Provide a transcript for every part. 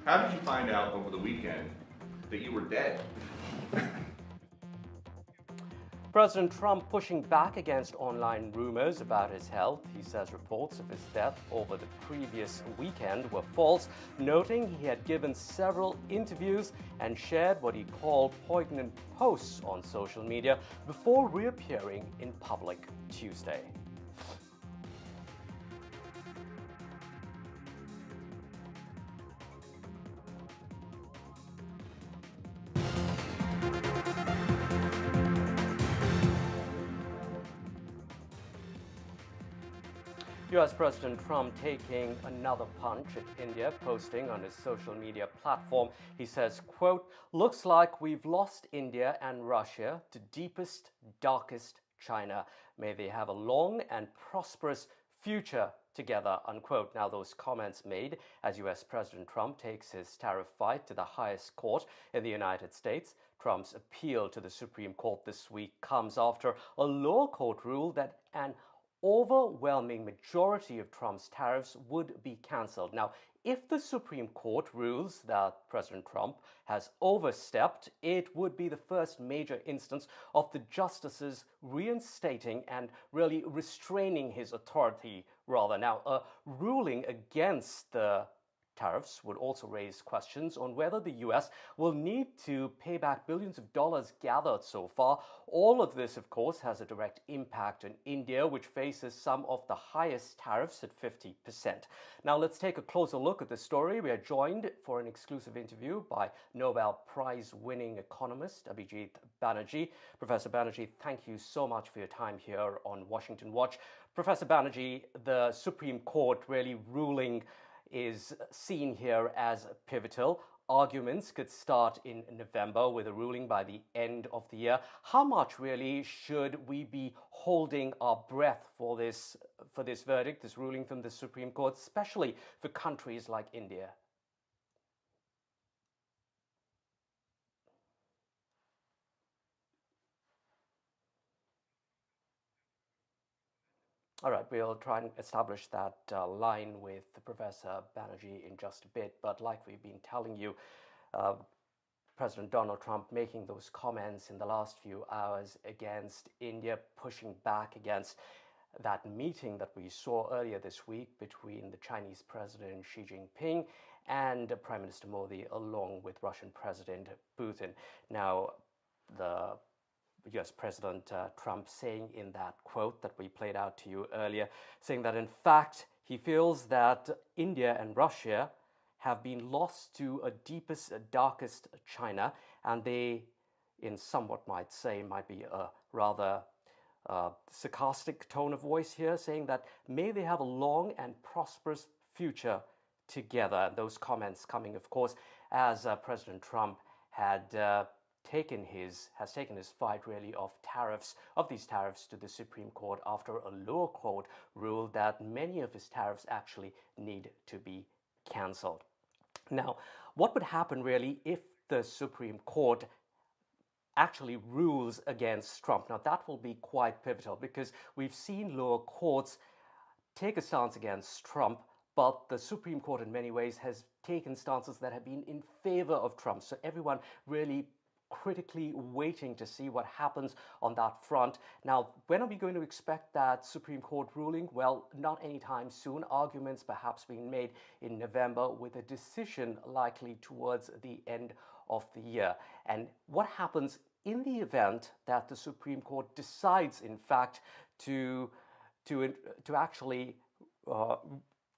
How did you find out over the weekend that you were dead? President Trump pushing back against online rumors about his health. He says reports of his death over the previous weekend were false, noting he had given several interviews and shared what he called poignant posts on social media before reappearing in public Tuesday. U.S. President Trump taking another punch at India, posting on his social media platform. He says, quote, "Looks like we've lost India and Russia to deepest, darkest China. May they have a long and prosperous future together," unquote. Now, those comments made as U.S. President Trump takes his tariff fight to the highest court in the United States. Trump's appeal to the Supreme Court this week comes after a lower court ruled that an overwhelming majority of Trump's tariffs would be cancelled. Now, if the Supreme Court rules that President Trump has overstepped, it would be the first major instance of the justices reinstating and really restraining his authority, rather. Now, a ruling against the tariffs would also raise questions on whether the U.S. will need to pay back billions of dollars gathered so far. All of this, of course, has a direct impact on India, which faces some of the highest tariffs at 50%. Now, let's take a closer look at the story. We are joined for an exclusive interview by Nobel Prize-winning economist Abhijit Banerjee. Professor Banerjee, thank you so much for your time here on Washington Watch. Professor Banerjee, the Supreme Court really ruling is seen here as pivotal. Arguments could start in November with a ruling by the end of the year. How much really should we be holding our breath for this verdict, this ruling from the Supreme Court, especially for countries like India? All right, we'll try and establish that line with Professor Banerjee in just a bit. But like we've been telling you, uh, President Donald Trump making those comments in the last few hours against India, pushing back against that meeting that we saw earlier this week between the Chinese President Xi Jinping and Prime Minister Modi, along with Russian President Putin. Now, the U.S. President Trump saying in that quote that we played out to you earlier, saying that in fact he feels that India and Russia have been lost to a deepest, darkest China, and they, in somewhat might say, might be a rather sarcastic tone of voice here, saying that may they have a long and prosperous future together. And those comments coming, of course, as President Trump had has taken his fight really of these tariffs to the Supreme Court after a lower court ruled that many of his tariffs actually need to be cancelled. Now, what would happen really if the Supreme Court actually rules against Trump? Now, that will be quite pivotal because we've seen lower courts take a stance against Trump, but the Supreme Court in many ways has taken stances that have been in favor of Trump. So everyone really critically waiting to see what happens on that front. Now, when are we going to expect that Supreme Court ruling? Well, not anytime soon. Arguments perhaps being made in November, with a decision likely towards the end of the year. And what happens in the event that the Supreme Court decides, in fact, to actually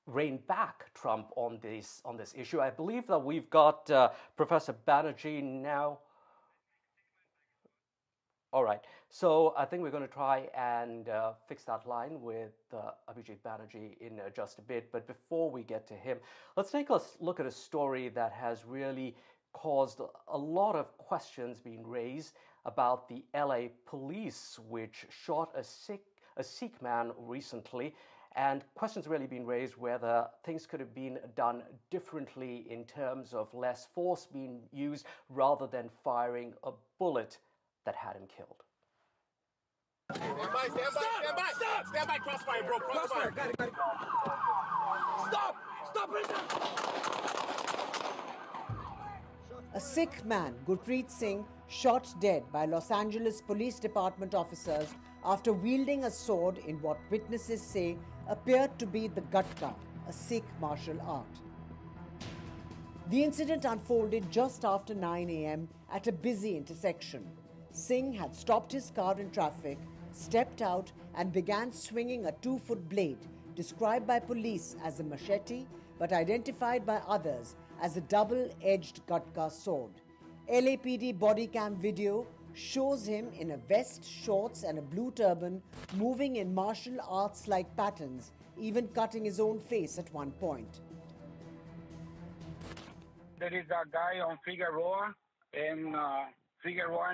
rein back Trump on this issue? I believe that we've got Professor Banerjee now. All right, so I think we're going to try and fix that line with Abhijit Banerjee in just a bit. But before we get to him, let's take a look at a story that has really caused a lot of questions being raised about the LA police, which shot a Sikh man recently. And questions really being raised whether things could have been done differently in terms of less force being used rather than firing a bullet that had him killed. Stand by, stop! Stand by, crossfire, bro, crossfire. Got it. Stop! Stop right now! Sikh man, Gurpreet Singh, shot dead by Los Angeles Police Department officers after wielding a sword in what witnesses say appeared to be the Gatka, a Sikh martial art. The incident unfolded just after 9 a.m. at a busy intersection. Singh had stopped his car in traffic, stepped out, and began swinging a 2-foot blade, described by police as a machete but identified by others as a double-edged Gatka sword. LAPD body cam video shows him in a vest, shorts, and a blue turban moving in martial arts-like patterns, even cutting his own face at one point. There is a guy on Figueroa and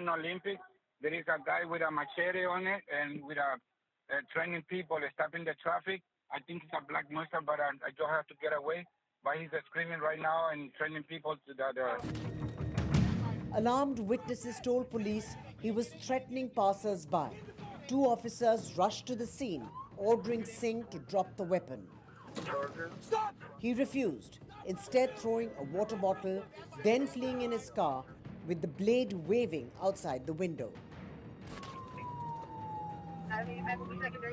Olympic. There is a guy with a machete on it and with training people stopping the traffic. I think it's a black monster, but I just have to get away. But he's screaming right now and training people to the... Alarmed witnesses told police he was threatening passers-by. 2 officers rushed to the scene, ordering Singh to drop the weapon. Stop! He refused, instead throwing a water bottle, then fleeing in his car with the blade waving outside the window.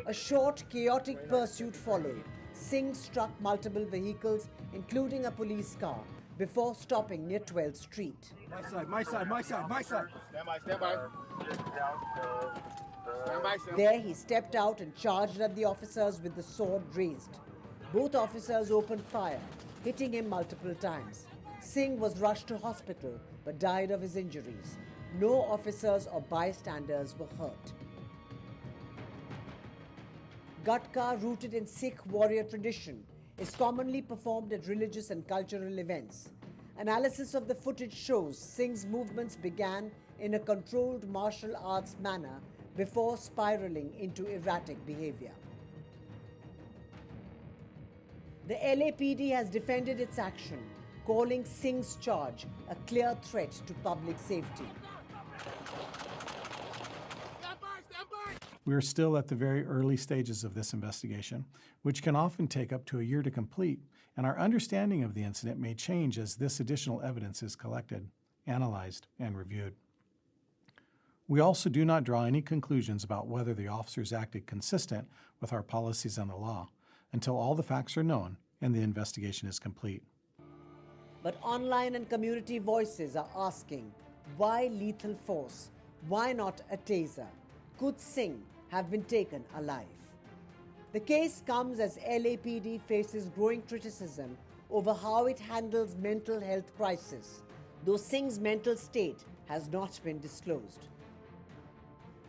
A short, chaotic pursuit followed. Singh struck multiple vehicles, including a police car, before stopping near 12th Street. My side, my side, my side, my side. Stand by, stand by. Stand by, stand by. There he stepped out and charged at the officers with the sword raised. Both officers opened fire, hitting him multiple times. Singh was rushed to hospital but died of his injuries. No officers or bystanders were hurt. Gatka, rooted in Sikh warrior tradition, is commonly performed at religious and cultural events. Analysis of the footage shows Singh's movements began in a controlled martial arts manner before spiraling into erratic behavior. The LAPD has defended its action, calling Singh's charge a clear threat to public safety. We are still at the very early stages of this investigation, which can often take up to a year to complete, and our understanding of the incident may change as this additional evidence is collected, analyzed, and reviewed. We also do not draw any conclusions about whether the officers acted consistent with our policies and the law until all the facts are known and the investigation is complete. But online and community voices are asking, why lethal force? Why not a taser? Could Singh have been taken alive? The case comes as LAPD faces growing criticism over how it handles mental health crisis, though Singh's mental state has not been disclosed.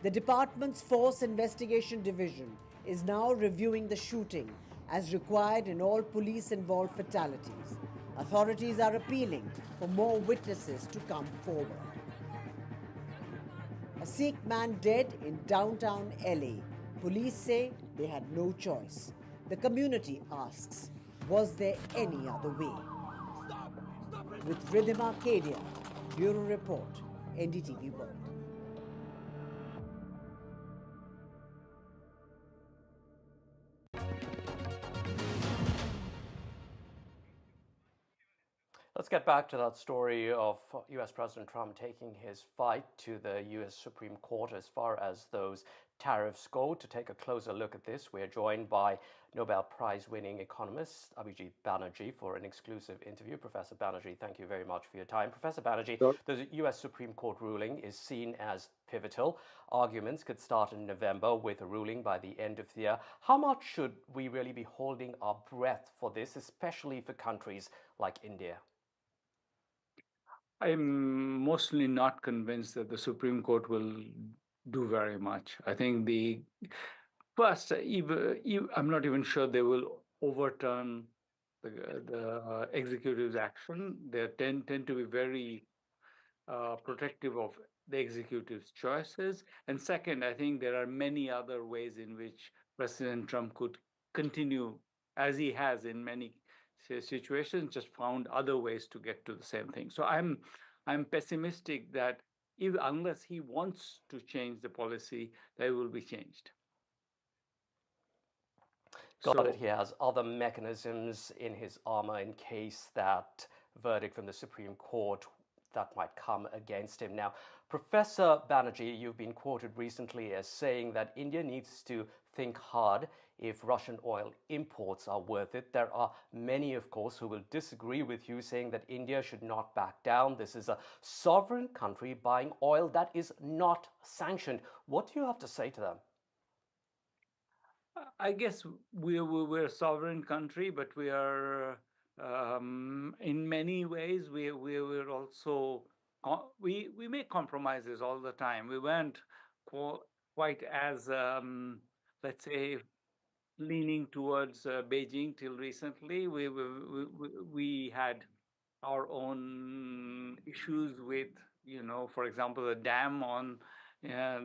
The department's Force Investigation Division is now reviewing the shooting as required in all police-involved fatalities. Authorities are appealing for more witnesses to come forward. A Sikh man dead in downtown LA. Police say they had no choice. The community asks, was there any other way? With Rhythm Arcadia, Bureau Report, NDTV World. Let's get back to that story of US President Trump taking his fight to the US Supreme Court as far as those tariffs go. To take a closer look at this, we're joined by Nobel Prize-winning economist Abhijit Banerjee for an exclusive interview. Professor Banerjee, thank you very much for your time. Professor Banerjee, sure. The US Supreme Court ruling is seen as pivotal. Arguments could start in November with a ruling by the end of the year. How much should we really be holding our breath for this, especially for countries like India? I'm mostly not convinced that the Supreme Court will do very much. I think first, I'm not even sure they will overturn the executive's action. They tend to be very protective of the executive's choices. And second, I think there are many other ways in which President Trump could continue, as he has in many situations, just found other ways to get to the same thing. So I'm pessimistic that unless he wants to change the policy, they will be changed. Got it. He has other mechanisms in his armor in case that verdict from the Supreme Court that might come against him. Now, Professor Banerjee, you've been quoted recently as saying that India needs to think hard if Russian oil imports are worth it. There are many, of course, who will disagree with you, saying that India should not back down. This is a sovereign country buying oil that is not sanctioned. What do you have to say to them? I guess we're a sovereign country, but we are in many ways we're also we make compromises all the time. We weren't quite as let's say leaning towards Beijing till recently. We had our own issues with, for example, the dam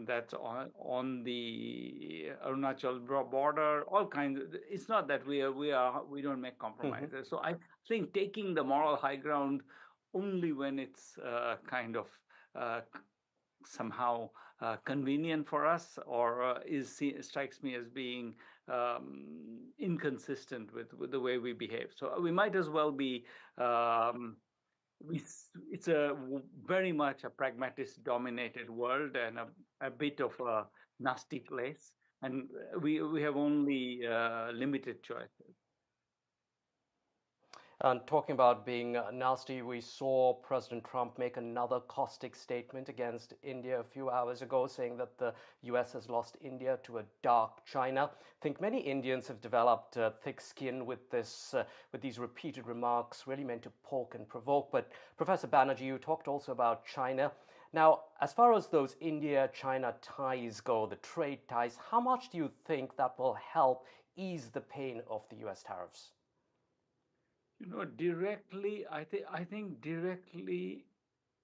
that's on the Arunachal border. All kinds. It's not that we don't make compromises. So I think taking the moral high ground only when it's kind of somehow convenient for us, or strikes me as being inconsistent with the way we behave. So we might as well be. It's very much a pragmatist dominated world and a bit of a nasty place, and we have only limited choices. And talking about being nasty, we saw President Trump make another caustic statement against India a few hours ago, saying that the US has lost India to a dark China. I think many Indians have developed thick skin with these repeated remarks, really meant to poke and provoke. But Professor Banerjee, you talked also about China. Now, as far as those India-China ties go, the trade ties, how much do you think that will help ease the pain of the US tariffs? Directly, I think directly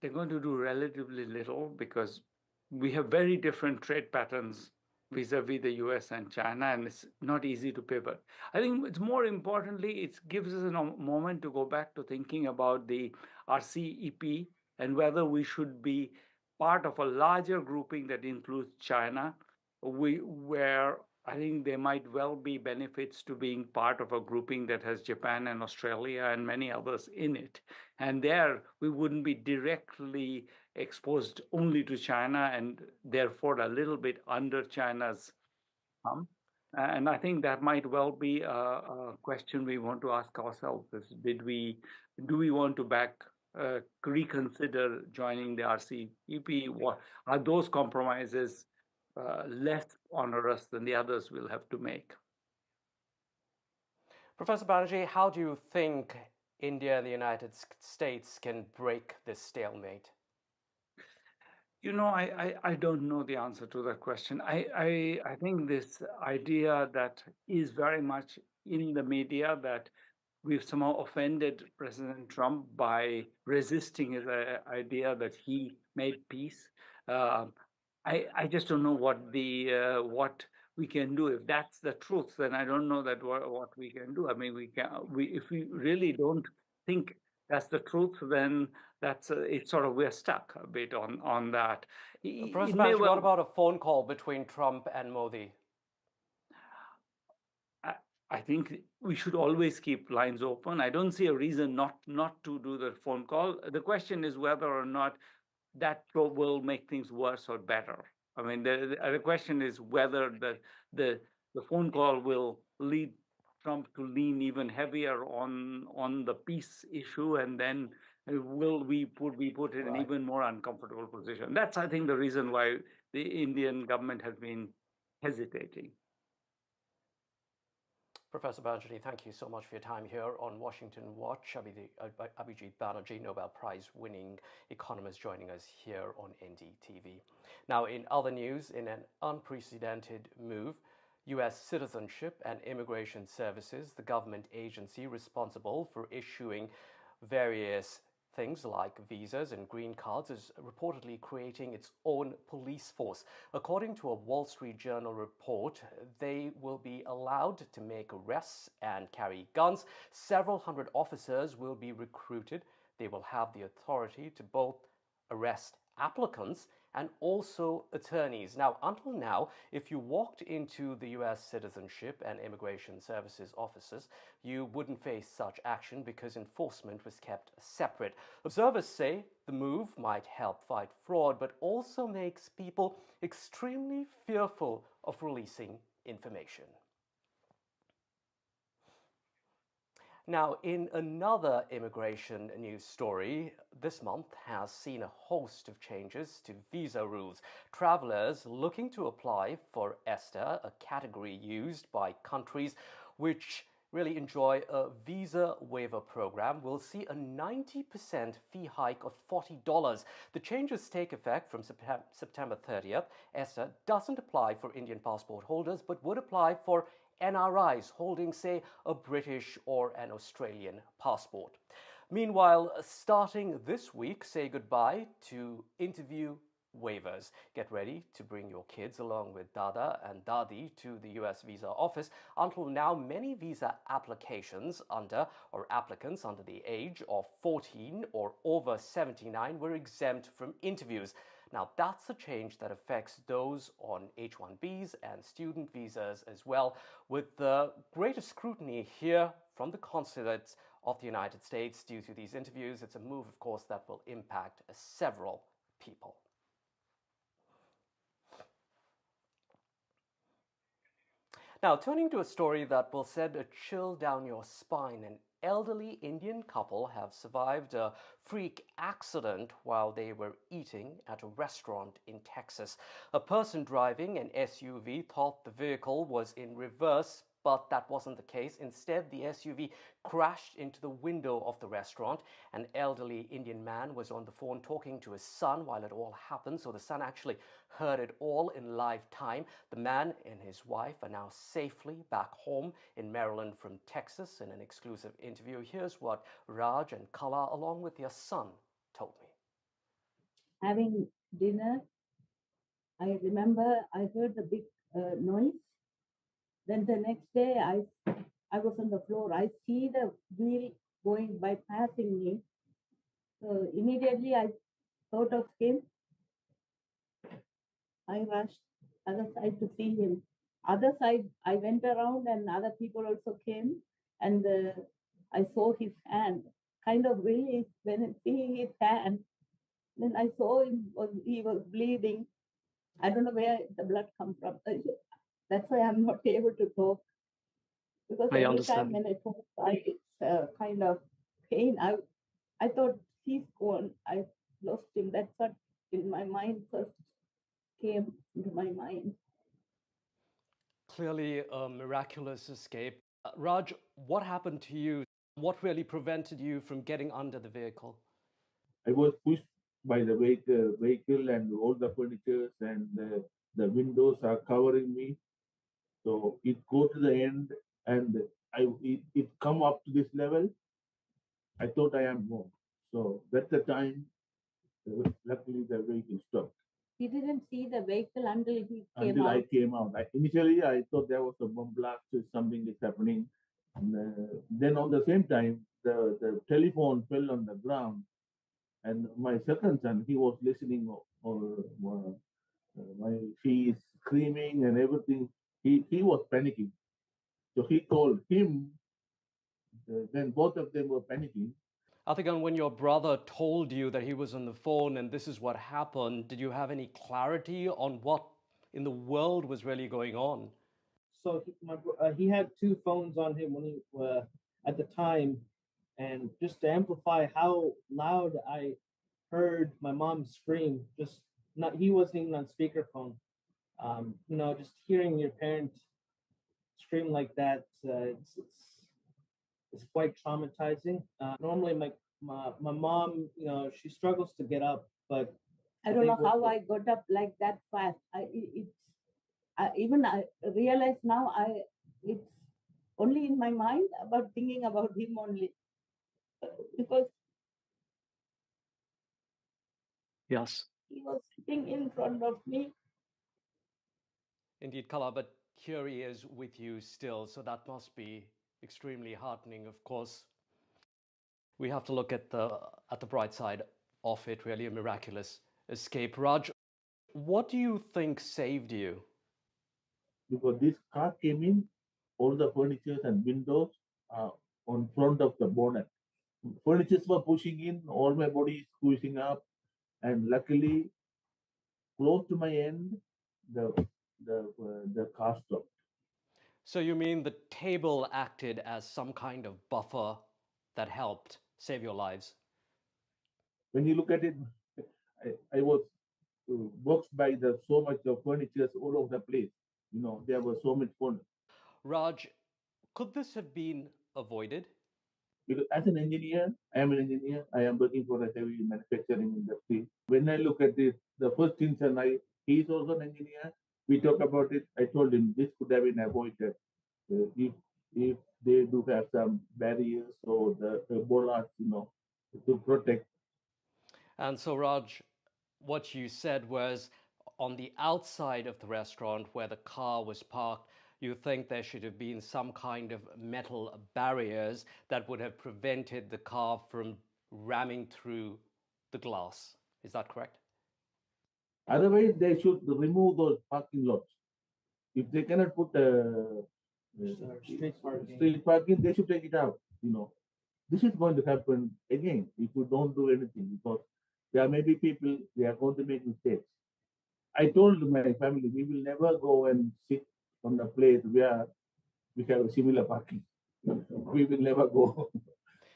they're going to do relatively little, because we have very different trade patterns vis-a-vis the US and China, and it's not easy to pivot. I think it's more importantly, it gives us a moment to go back to thinking about the RCEP and whether we should be part of a larger grouping that includes China, where I think there might well be benefits to being part of a grouping that has Japan and Australia and many others in it. And there we wouldn't be directly exposed only to China and therefore a little bit under China's thumb. And I think that might well be a question we want to ask ourselves: do we want to reconsider joining the RCEP? What are those compromises less onerous than the others will have to make? Professor Banerjee, how do you think India and the United States can break this stalemate? I don't know the answer to that question. I think this idea that is very much in the media, that we've somehow offended President Trump by resisting his idea that he made peace. I just don't know what we can do. If that's the truth, then I don't know that what we can do. I mean, if we really don't think that's the truth, then it's sort of, we're stuck a bit on that. Professor Banerjee, what about a phone call between Trump and Modi? I think we should always keep lines open. I don't see a reason not to do the phone call. The question is whether or not that will make things worse or better. I mean, the question is whether the phone call will lead Trump to lean even heavier on the peace issue, and then will we be put in an even more uncomfortable position. That's, I think, the reason why the Indian government has been hesitating. Professor Banerjee, thank you so much for your time here on Washington Watch. Abhijit Banerjee, Nobel Prize-winning economist, joining us here on NDTV. Now, in other news, in an unprecedented move, U.S. Citizenship and Immigration Services, the government agency responsible for issuing various things like visas and green cards, is reportedly creating its own police force. According to a Wall Street Journal report, they will be allowed to make arrests and carry guns. Several hundred officers will be recruited. They will have the authority to both arrest applicants and also attorneys. Now, until now, if you walked into the U.S. Citizenship and Immigration Services offices, you wouldn't face such action because enforcement was kept separate. Observers say the move might help fight fraud, but also makes people extremely fearful of releasing information. Now, in another immigration news story, this month has seen a host of changes to visa rules. Travelers looking to apply for ESTA, a category used by countries which really enjoy a visa waiver program, will see a 90% fee hike of $40. The changes take effect from September 30th. ESTA doesn't apply for Indian passport holders, but would apply for NRIs holding, say, a British or an Australian passport. Meanwhile, starting this week, say goodbye to interview waivers. Get ready to bring your kids along with Dada and Dadi to the US visa office. Until now, many visa applications or applicants under the age of 14 or over 79 were exempt from interviews. Now, that's a change that affects those on H-1Bs and student visas as well, with the greatest scrutiny here from the consulates of the United States due to these interviews. It's a move, of course, that will impact several people. Now, turning to a story that will send a chill down your spine. An elderly Indian couple have survived a freak accident while they were eating at a restaurant in Texas. A person driving an SUV thought the vehicle was in reverse, but that wasn't the case. Instead, the SUV crashed into the window of the restaurant. An elderly Indian man was on the phone talking to his son while it all happened, so the son actually heard it all in live time. The man and his wife are now safely back home in Maryland from Texas. In an exclusive interview, here's what Raj and Kala, along with their son, told me. Having dinner, I remember I heard the big noise. Then the next day, I was on the floor. I see the wheel going bypassing me. So immediately I thought of him. I rushed other side to see him. Other side, I went around and other people also came, and I saw his hand. Kind of really, when seeing his hand, then I saw him. He was bleeding. I don't know where the blood comes from. That's why I'm not able to talk. Because every time when I talk, it's kind of pain. I thought he's gone. I lost him. That's what in my mind first came into my mind. Clearly a miraculous escape. Raj, what happened to you? What really prevented you from getting under the vehicle? I was pushed by the vehicle and all the furniture and the windows are covering me. So it go to the end and it come up to this level. I thought I am home. So that's the time, luckily the vehicle stopped. He didn't see the vehicle until he came Until out. I came out. Initially, I thought there was a bomb blast, something is happening. And, then on the same time, the telephone fell on the ground. And my second son, he was listening, she is screaming and everything. He was panicking. So he called him. Then both of them were panicking. Atikan, when your brother told you that he was on the phone and this is what happened, did you have any clarity on what in the world was really going on? So he had two phones on him when he at the time, and just to amplify how loud I heard my mom scream, he wasn't even on speakerphone. Just hearing your parent scream like that, it's quite traumatizing. Normally, my mom, she struggles to get up, but I don't know how I got up like that fast. I realize now it's only in my mind about thinking about him only, because yes, he was sitting in front of me. Indeed, Kala, but here he is with you still, so that must be extremely heartening, of course. We have to look at the bright side of it, really a miraculous escape. Raj, What do you think saved you? Because this car came in, all the furniture and windows are on front of the bonnet. Furnitures were pushing in, all my body is squeezing up, and luckily, close to my end, the car stopped. So you mean the table acted as some kind of buffer that helped save your lives? When you look at it, I was boxed by so much of furniture all over the place. You know, there was so much fun. Raj, could this have been avoided? Because as an engineer, I am an engineer. I am working for a heavy manufacturing industry. When I look at it, the first thing, and he is also an engineer. We talk about it. I told him this could have been avoided if they do have some barriers or the bollards, to protect. And so, Raj, what you said was on the outside of the restaurant where the car was parked, you think there should have been some kind of metal barriers that would have prevented the car from ramming through the glass. Is that correct? Otherwise, they should remove those parking lots. If they cannot put street parking, they should take it out. This is going to happen again if you don't do anything, because there may be people, they are going to make mistakes. I told my family, we will never go and sit on a place where we have a similar parking. We will never go.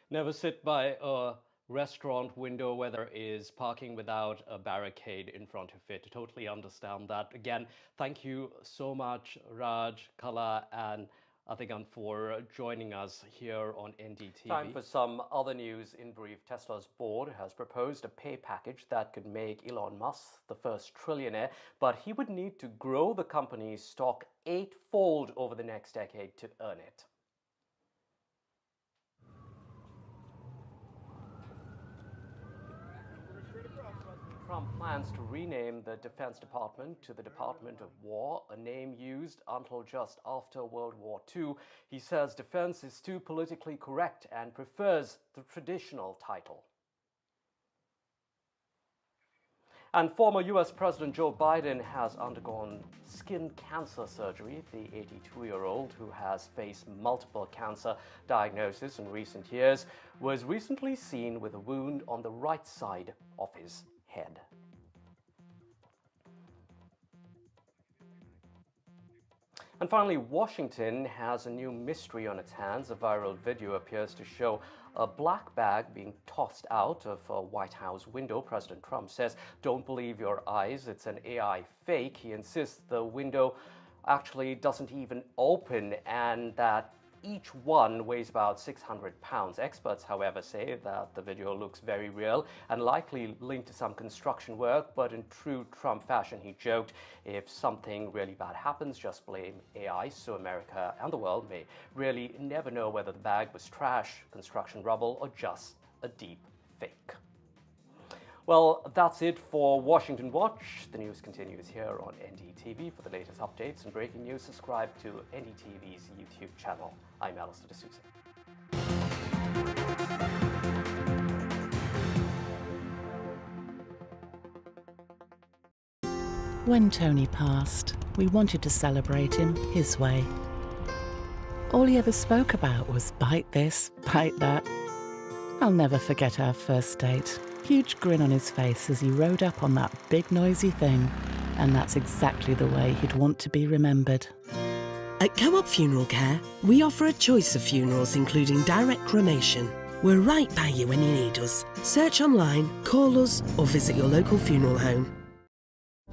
Never sit by a restaurant window where there is parking without a barricade in front of it. Totally understand that. Again, thank you so much, Raj, Kala, and Athigan for joining us here on NDTV. Time for some other news in brief. Tesla's board has proposed a pay package that could make Elon Musk the first trillionaire, but he would need to grow the company's stock 8-fold over the next decade to earn it. Trump plans to rename the Defense Department to the Department of War, a name used until just after World War II. He says defense is too politically correct and prefers the traditional title. And former U.S. President Joe Biden has undergone skin cancer surgery. The 82-year-old, who has faced multiple cancer diagnoses in recent years, was recently seen with a wound on the right side of his head. And finally, Washington has a new mystery on its hands. A viral video appears to show a black bag being tossed out of a White House window. President Trump says, "Don't believe your eyes, it's an AI fake." He insists the window actually doesn't even open and that each one weighs about 600 pounds. Experts, however, say that the video looks very real and likely linked to some construction work, but in true Trump fashion, he joked, if something really bad happens, just blame AI, so America and the world may really never know whether the bag was trash, construction rubble, or just a deep fake. Well, that's it for Washington Watch. The news continues here on NDTV. For the latest updates and breaking news, subscribe to NDTV's YouTube channel. I'm Alistair D'Souza. When Tony passed, we wanted to celebrate him his way. All he ever spoke about was bite this, bite that. I'll never forget our first date. Huge grin on his face as he rode up on that big noisy thing, and that's exactly the way he'd want to be remembered. At Co-op Funeral Care, we offer a choice of funerals including direct cremation. We're right by you when you need us. Search online, call us, or visit your local funeral home.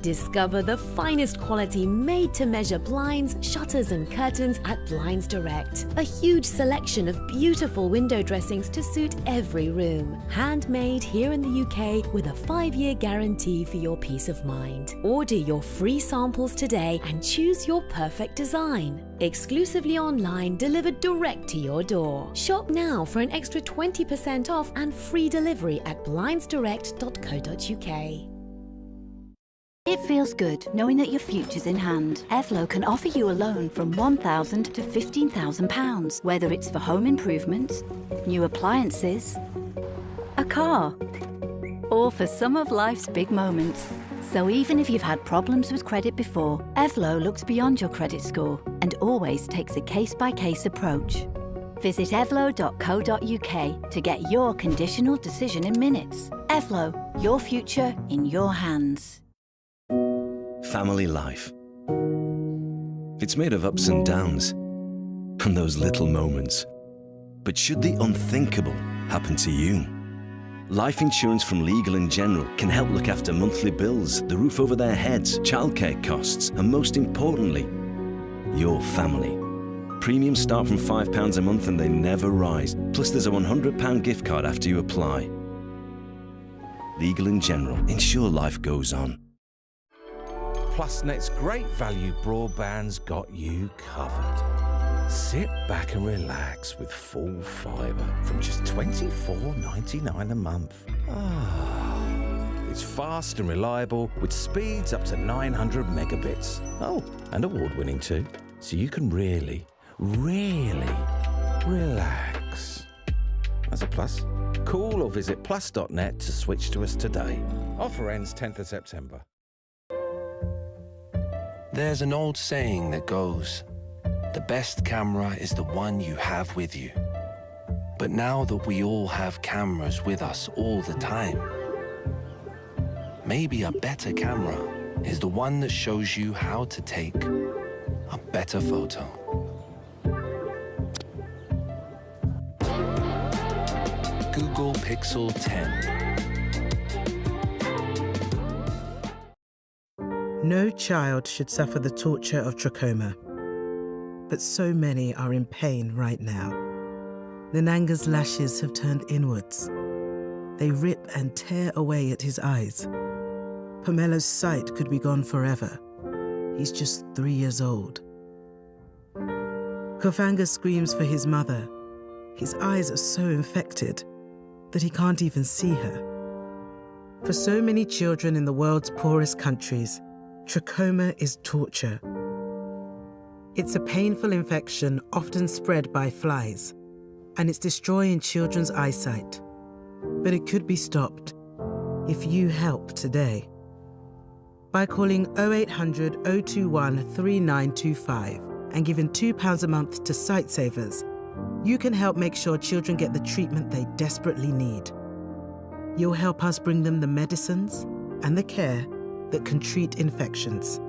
Discover the finest quality made-to-measure blinds, shutters and curtains at Blinds Direct. A huge selection of beautiful window dressings to suit every room. Handmade here in the UK with a 5-year guarantee for your peace of mind. Order your free samples today and choose your perfect design. Exclusively online, delivered direct to your door. Shop now for an extra 20% off and free delivery at blindsdirect.co.uk. It feels good knowing that your future's in hand. Airflow can offer you a loan from £1,000 to £15,000, whether it's for home improvements, new appliances, a car, or for some of life's big moments. So even if you've had problems with credit before, Evlo looks beyond your credit score and always takes a case-by-case approach. Visit evlo.co.uk to get your conditional decision in minutes. Evlo, your future in your hands. Family life. It's made of ups and downs, and those little moments. But should the unthinkable happen to you? Life insurance from Legal & General can help look after monthly bills, the roof over their heads, childcare costs, and most importantly, your family. Premiums start from £5 a month and they never rise. Plus there's a £100 gift card after you apply. Legal & General. Ensure life goes on. PlusNet's great value broadband's got you covered. Sit back and relax with full fibre from just $24.99 a month. It's fast and reliable with speeds up to 900 megabits. Oh, and award-winning too. So you can really relax. That's a plus. Call or visit plus.net to switch to us today. Offer ends 10th of September. There's an old saying that goes, the best camera is the one you have with you. But now that we all have cameras with us all the time, maybe a better camera is the one that shows you how to take a better photo. Google Pixel 10. No child should suffer the torture of trachoma, but so many are in pain right now. Nananga's lashes have turned inwards. They rip and tear away at his eyes. Pomelo's sight could be gone forever. He's just 3 years old. Kofanga screams for his mother. His eyes are so infected that he can't even see her. For so many children in the world's poorest countries, trachoma is torture. It's a painful infection often spread by flies, and it's destroying children's eyesight. But it could be stopped if you help today. By calling 0800 021 3925 and giving £2 a month to Sightsavers, you can help make sure children get the treatment they desperately need. You'll help us bring them the medicines and the care that can treat infections.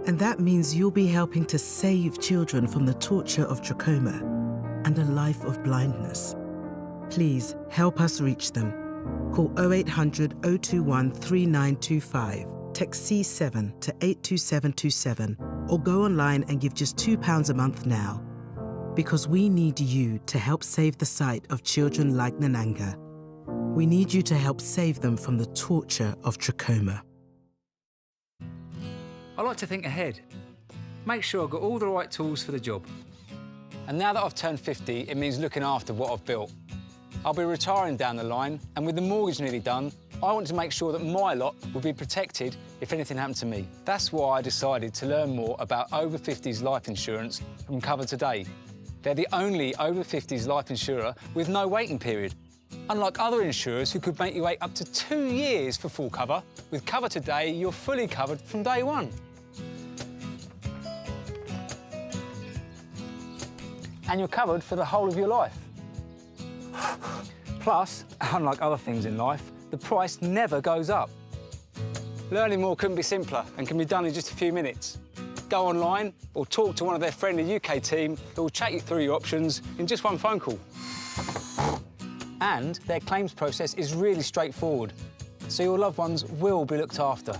And that means you'll be helping to save children from the torture of trachoma and a life of blindness. Please help us reach them. Call 0800 021 3925, text C7 to 82727, or go online and give just £2 a month now. Because we need you to help save the sight of children like Nananga. We need you to help save them from the torture of trachoma. I like to think ahead. Make sure I've got all the right tools for the job. And now that I've turned 50, it means looking after what I've built. I'll be retiring down the line, and with the mortgage nearly done, I want to make sure that my lot will be protected if anything happened to me. That's why I decided to learn more about over 50s life insurance from Cover Today. They're the only over 50s life insurer with no waiting period. Unlike other insurers who could make you wait up to 2 years for full cover, with Cover Today, you're fully covered from day one. And you're covered for the whole of your life. Plus, unlike other things in life, the price never goes up. Learning more couldn't be simpler and can be done in just a few minutes. Go online or talk to one of their friendly UK team who will chat you through your options in just one phone call. And their claims process is really straightforward, so your loved ones will be looked after.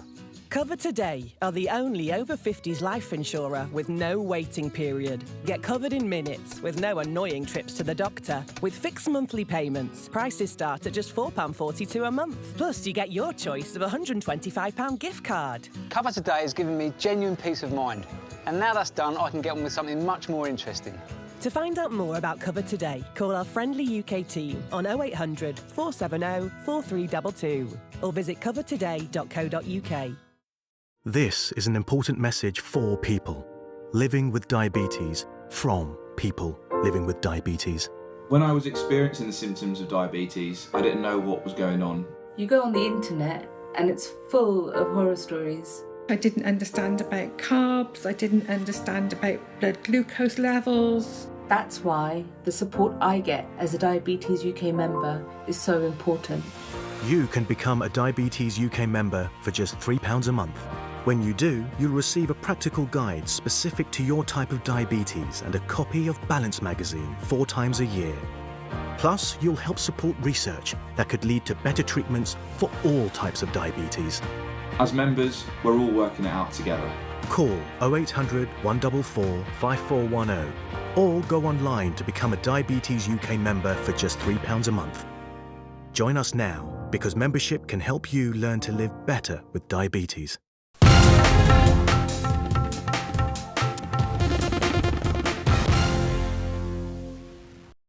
Cover Today are the only over 50s life insurer with no waiting period. Get covered in minutes with no annoying trips to the doctor. With fixed monthly payments, prices start at just £4.42 a month. Plus, you get your choice of a £125 gift card. Cover Today has given me genuine peace of mind. And now that's done, I can get on with something much more interesting. To find out more about Cover Today, call our friendly UK team on 0800 470 4322 or visit covertoday.co.uk. This is an important message for people living with diabetes from people living with diabetes. When I was experiencing the symptoms of diabetes, I didn't know what was going on. You go on the internet and it's full of horror stories. I didn't understand about carbs, I didn't understand about blood glucose levels. That's why the support I get as a Diabetes UK member is so important. You can become a Diabetes UK member for just £3 a month. When you do, you'll receive a practical guide specific to your type of diabetes and a copy of Balance magazine 4 times a year. Plus, you'll help support research that could lead to better treatments for all types of diabetes. As members, we're all working it out together. Call 0800 144 5410 or go online to become a Diabetes UK member for just £3 a month. Join us now because membership can help you learn to live better with diabetes.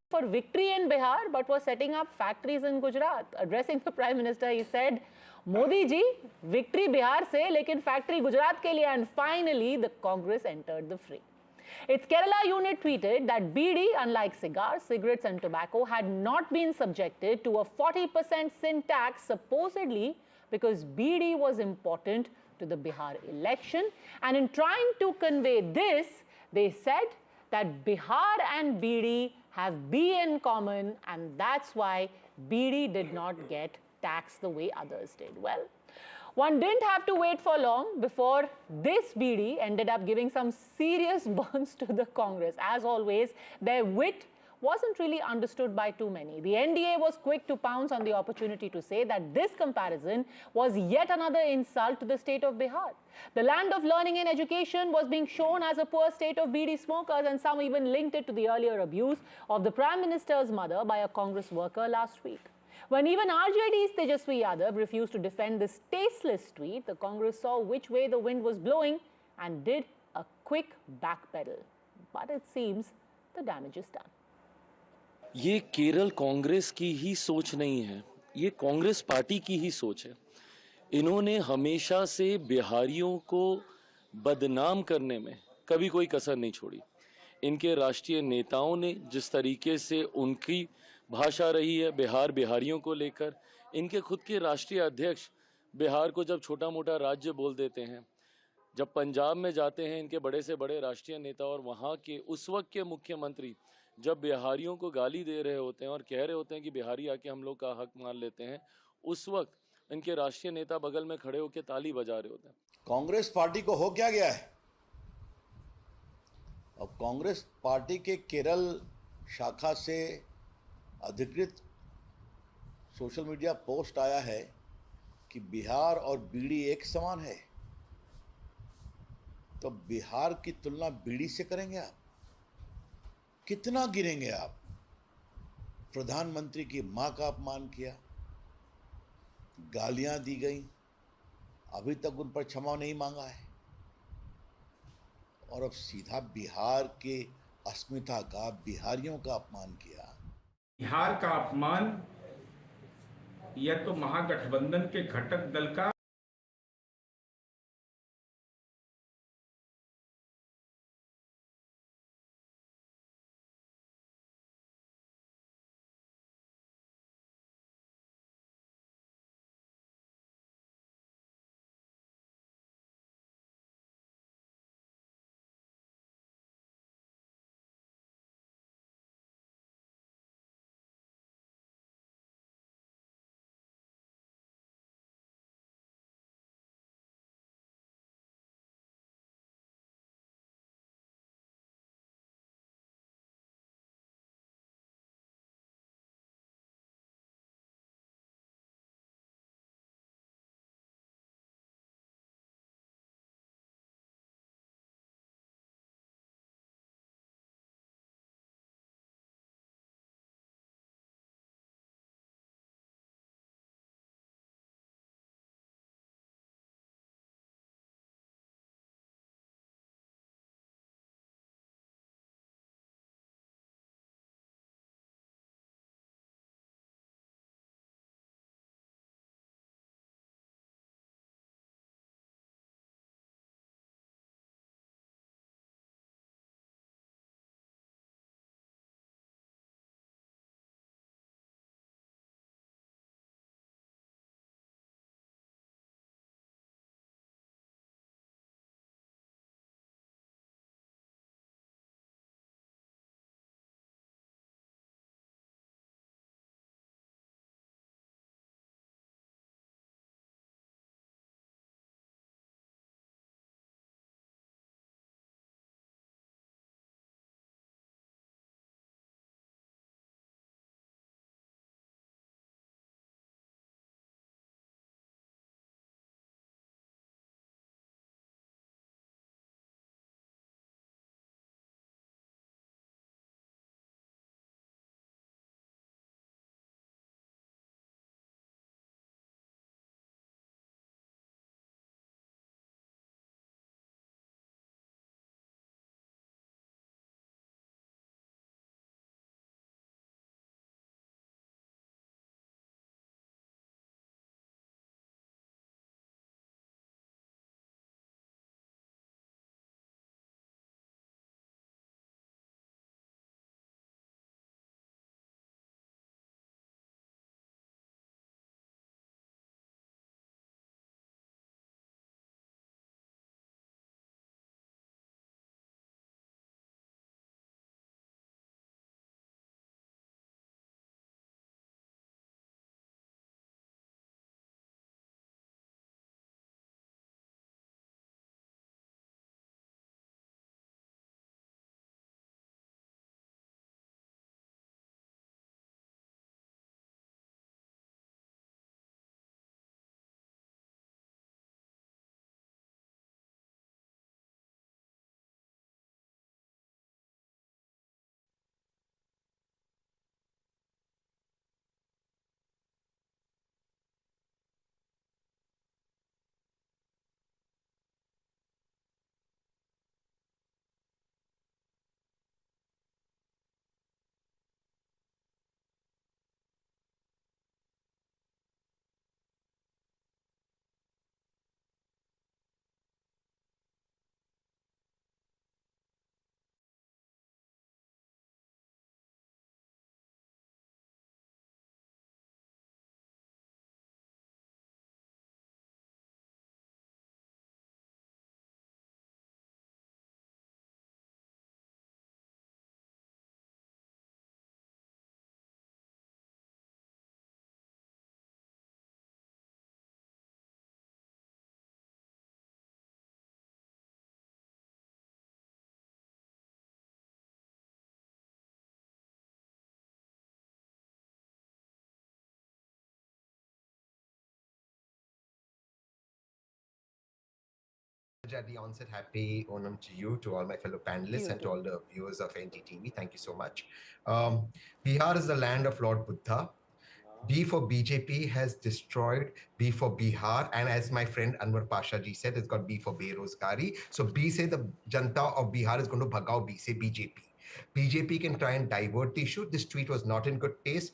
For victory in Bihar, but was setting up factories in Gujarat. Addressing the Prime Minister, he said, Modi ji, victory Bihar se, lekin factory Gujarat ke liye. And finally, the Congress entered the fray. Its Kerala unit tweeted that BD, unlike cigars, cigarettes and tobacco, had not been subjected to a 40% sin tax, supposedly because BD was important to the Bihar election. And in trying to convey this, they said that Bihar and BD have B in common, and that's why BD did not get taxed the way others did. Well, one didn't have to wait for long before this BD ended up giving some serious burns to the Congress. As always, their wit wasn't really understood by too many. The NDA was quick to pounce on the opportunity to say that this comparison was yet another insult to the state of Bihar. The land of learning and education was being shown as a poor state of BD smokers, and some even linked it to the earlier abuse of the Prime Minister's mother by a Congress worker last week. When even RJD's Tejaswi Yadav refused to defend this tasteless tweet, the Congress saw which way the wind was blowing and did a quick backpedal. But it seems the damage is done. ये केरल कांग्रेस की ही सोच नहीं है, ये Congress party की ही सोच है। इन्होंने हमेशा से बिहारियों को बदनाम करने में कभी कोई कसर नहीं छोड़ी। इनके राष्ट्रीय नेताओं ने जिस तरीके से उनकी भाषा रही है बिहारियों को लेकर, इनके खुद के राष्ट्रीय अध्यक्ष बिहार को जब छोटा मोटा राज्य बोल देते हैं, जब पंजाब में जाते हैं इनके बड़े से बड़े राष्ट्रीय नेता और वहाँ के उस वक्त के मुख्यमंत्री जब बिहारियों को गाली दे रहे होते हैं और कह रहे होते हैं कि बिहारी आके हम लोग का हक मान लेते हैं, उस वक्त इनके राष्ट्रीय नेता बगल में खड़े होकर ताली बजा रहे होते हैं। कांग्रेस पार्टी को हो क्या गया है? अब कांग्रेस पार्टी के केरल शाखा से अधिकृत सोशल मीडिया पोस्ट आया है कि बिहार और बीड़ी एक समान है। तो बिहार की तुलना बीड़ी से करेंगे आप? कितना गिरेंगे आप? प्रधानमंत्री की मां का अपमान किया, गालियां दी गई, अभी तक उन पर क्षमा नहीं मांगा है, और अब सीधा बिहार के अस्मिता का, बिहारियों का अपमान किया। बिहार का अपमान यह तो महागठबंधन के घटक दल का at the onset, happy Onam to you, to all my fellow panelists, and to all the viewers of NDTV. Thank you so much. Bihar is the land of Lord Buddha. B for BJP has destroyed B for Bihar, and as my friend Anwar Pasha ji said, it's got B for Berozgari. So B say the Janta of Bihar is going to bhagao B say BJP. BJP can try and divert the issue. This tweet was not in good taste.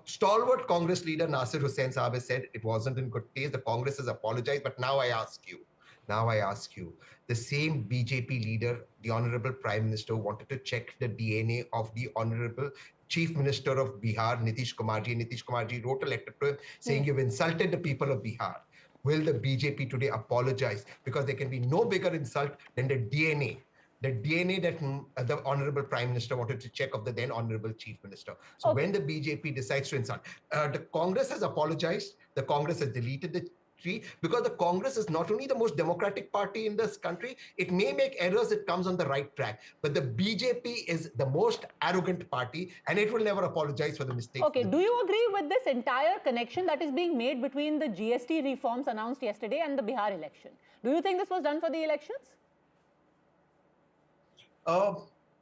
Stalwart Congress leader Nasir Hussain Saab has said it wasn't in good taste. The Congress has apologized, but now I ask you, the same BJP leader, the Honorable Prime Minister, wanted to check the DNA of the Honorable Chief Minister of Bihar, Nitish Kumar ji. Nitish Kumar ji wrote a letter to him saying you've insulted the people of Bihar. Will the BJP today apologize? Because there can be no bigger insult than the DNA that the Honorable Prime Minister wanted to check of the then Honorable Chief Minister. So when the BJP decides to insult, the Congress has apologized, the Congress has deleted the tweet, because the Congress is not only the most democratic party in this country, it may make errors, it comes on the right track, but the BJP is the most arrogant party and it will never apologize for the mistakes. Okay, do you agree with this entire connection that is being made between the GST reforms announced yesterday and the Bihar election? Do you think this was done for the elections?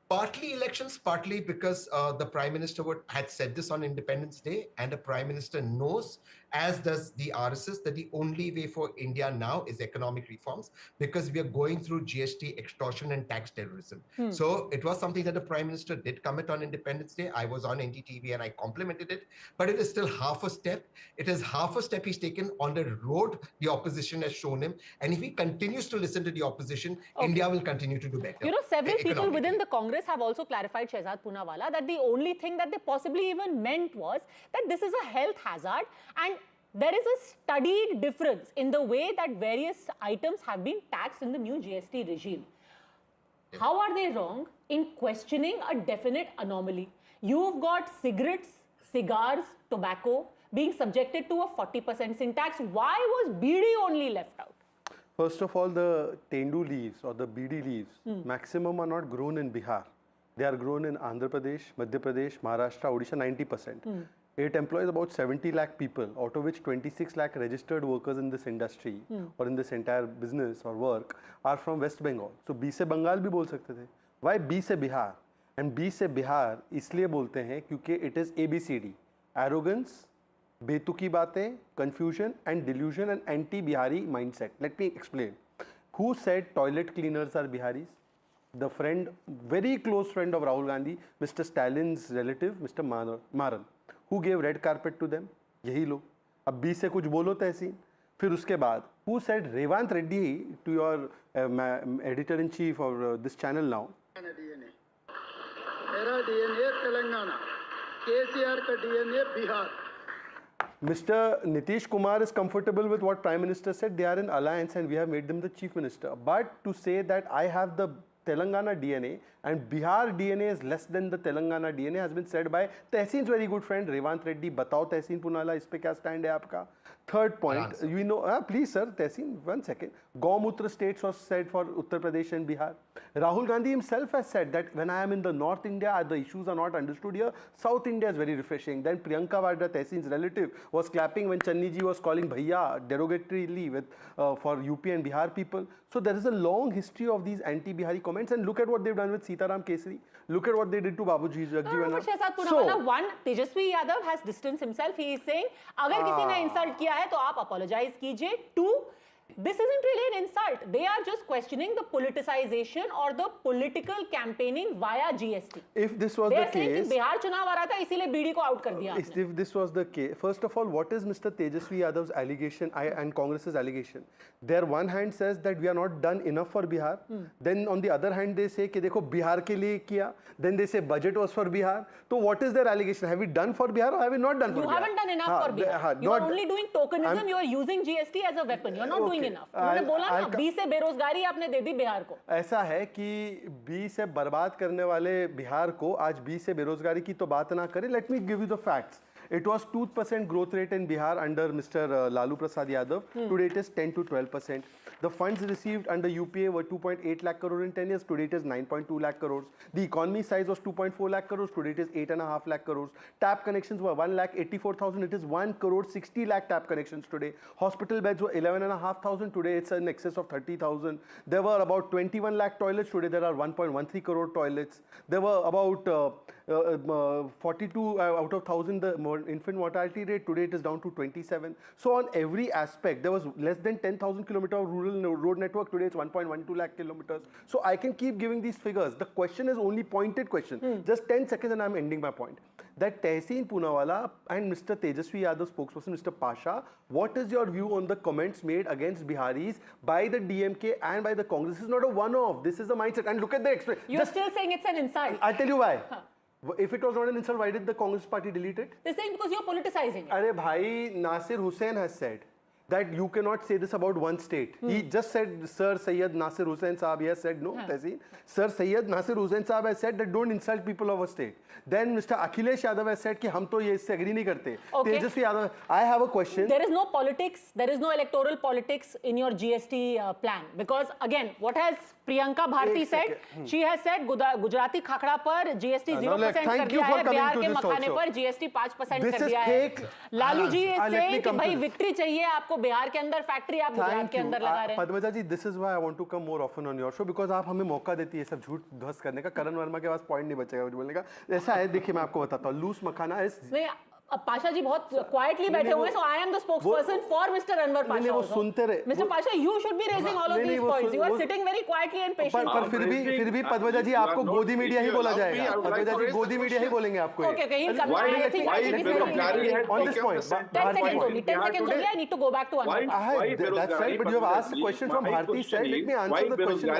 Partly elections, partly because the Prime Minister had said this on Independence Day, and the Prime Minister knows, as does the RSS, that the only way for India now is economic reforms, because we are going through GST extortion and tax terrorism. So it was something that the Prime Minister did commit on Independence Day. I was on NDTV and I complimented it, but it is still half a step. It is half a step he's taken on the road the opposition has shown him. And if he continues to listen to the opposition, India will continue to do better. You know, several people within the Congress have also clarified, Shehzad Poonawala, that the only thing that they possibly even meant was that this is a health hazard, and there is a studied difference in the way that various items have been taxed in the new GST regime. How are they wrong in questioning a definite anomaly? You've got cigarettes, cigars, tobacco being subjected to a 40% sin tax. Why was BD only left out? First of all, the tendu leaves or the BD leaves, maximum are not grown in Bihar. They are grown in Andhra Pradesh, Madhya Pradesh, Maharashtra, Odisha, 90%. It employs about 70 lakh people, out of which 26 lakh registered workers in this industry or in this entire business or work are from West Bengal. So B से बंगाल भी बोल सकते थे. Why B से Bihar? And B से बिहार इसलिए बोलते हैं क्योंकि it is ABCD. Arrogance, बेतुकी बातें, confusion and delusion and anti-Bihari mindset. Let me explain. Who said toilet cleaners are Biharis? The friend, very close friend of Rahul Gandhi, Mr. Stalin's relative, Mr. Maran. Who gave red carpet to them? यही लोग. अब B से कुछ बोलो तहसीन. फिर उसके बाद, who said Revant Reddy to your editor-in-chief of this channel now? मेरा DNA तेलंगाना, KCR का DNA Bihar. Mr. Nitish Kumar is comfortable with what Prime Minister said. They are in alliance and we have made them the Chief Minister. But to say that I have the Telangana DNA and Bihar DNA is less than the Telangana DNA has been said by Tehseen's very good friend Revant Reddy. बताओ Tehseen Poonawala, इस पे क्या stand है आपका? Third point, you know, please sir, Tehseen, 1 second. Gaumutra states was said for Uttar Pradesh and Bihar. Rahul Gandhi himself has said that when I am in the North India, the issues are not understood here. South India is very refreshing. Then Priyanka Vadra, Tehseen's relative, was clapping when Channi ji was calling Bhaiya derogatorily with for UP and Bihar people. So there is a long history of these anti-Bihari comments, and look at what they've done with Sitaram Kesari. Look at what they did to Babuji Jagjivan. Shehzad Poonawala, one, Tejasvi Yadav has distanced himself. He is saying, अगर किसी ने insult किया है तो आप apologize कीजिए. Two, this isn't really an insult. They are just questioning the politicization or the political campaigning via GST. If this was they the are saying case, कि बिहार चुनाव आ रहा था इसीलिए बीडी को out कर दिया आपने. if this was the case, first of all, what is Mr. Tejasvi Yadav's allegation and Congress's allegation? Their one hand says that we are not done enough for Bihar. Then on the other hand, they say कि देखो बिहार के लिए किया. Then they say budget was for Bihar. So what is their allegation? Have we done for Bihar or have we not done for Bihar? You haven't done enough for Bihar. You are only doing tokenism. You are using GST as a weapon. You are not doing enough. उन्होंने बोला ना, B से बेरोजगारी आपने दे दी बिहार को. ऐसा है कि B से बर्बाद करने वाले बिहार को आज B से बेरोजगारी की तो बात ना करें. Let me give you the facts. It was 2% growth rate in Bihar under Mr. Lalu Prasad Yadav. Today it is 10 to 12%. The funds received under UPA were 2.8 lakh crore in 10 years. Today it is 9.2 lakh crores. The economy size was 2.4 lakh crores. Today it is 8.5 lakh crores. Tap connections were 1,84,000. It is 1 crore 60 lakh tap connections today. Hospital beds were 11,500. Today it's in excess of 30,000. There were about 21 lakh toilets. Today there are 1.13 crore toilets. There were about 42 out of 1,000 the infant mortality rate. Today it is down to 27. So on every aspect, there was less than 10,000 kilometers of rural road network. Today it's 1.12 lakh kilometers. So I can keep giving these figures. The question is only pointed question. Just 10 seconds and I'm ending my point. That Tehseen Poonawala and Mr. Tejaswi Yadav spokesperson, Mr. Pasha, what is your view on the comments made against Biharis by the DMK and by the Congress? This is not a one-off. This is a mindset. And look at the expression. You're still saying it's an insult. I'll tell you why. If it was not an insult, why did the Congress party delete it? They're saying because you're politicizing it. Arey bhai, Nasir Hussain has said that you cannot say this about one state. He just said, Sir Syed Nasir Hussain Saab, he has said, no, Tehseen. Sir Syed Nasir Hussain Saab has said that don't insult people of a state. Then Mr. Akhilesh Yadav has said कि हम तो ये इससे agree नहीं करते. Okay. Tejaswi Yadav, I have a question. There is no politics, there is no electoral politics in your GST plan. Because again, what has Priyanka Bharti said? She has said Gujarati खाखड़ा पर GST 0% कर दिया है, बिहार के मखाने पर GST 5% कर दिया है. लालू जी is saying कि भाई victory चाहिए आपको बिहार के अंदर, फैक्ट्री आप गुजरात के अंदर लगा रहे हैं. पद्मजा जी, this is why I want to come more often on your show because आप हमें मौका देती है सब झूठ ध्वस्त करने का. करण वर्मा के पास पॉइंट नहीं बचेगा कुछ बोलने का. ऐसा है, देखिए मैं आपको बताता हूँ. लूज मखाना इज अब पाशा जी बहुत क्वाइटली बैठे हुए हैं, so I am the spokesperson for Mr. Anwar Pasha. वो सुनते रहे. Mr. Pasha, you should be raising all of these points. You are sitting very quietly and patiently. पर फिर भी पद्मजा जी आपको गोदी मीडिया ही बोला जाएगा. पद्मजा जी गोदी मीडिया ही बोलेंगे आपको. Okay, he'll come. I think on this point. 10 seconds only. 10 seconds only. I need to go back to Anwar. That's right, but you have asked a question from Bharti side. Let me answer the question.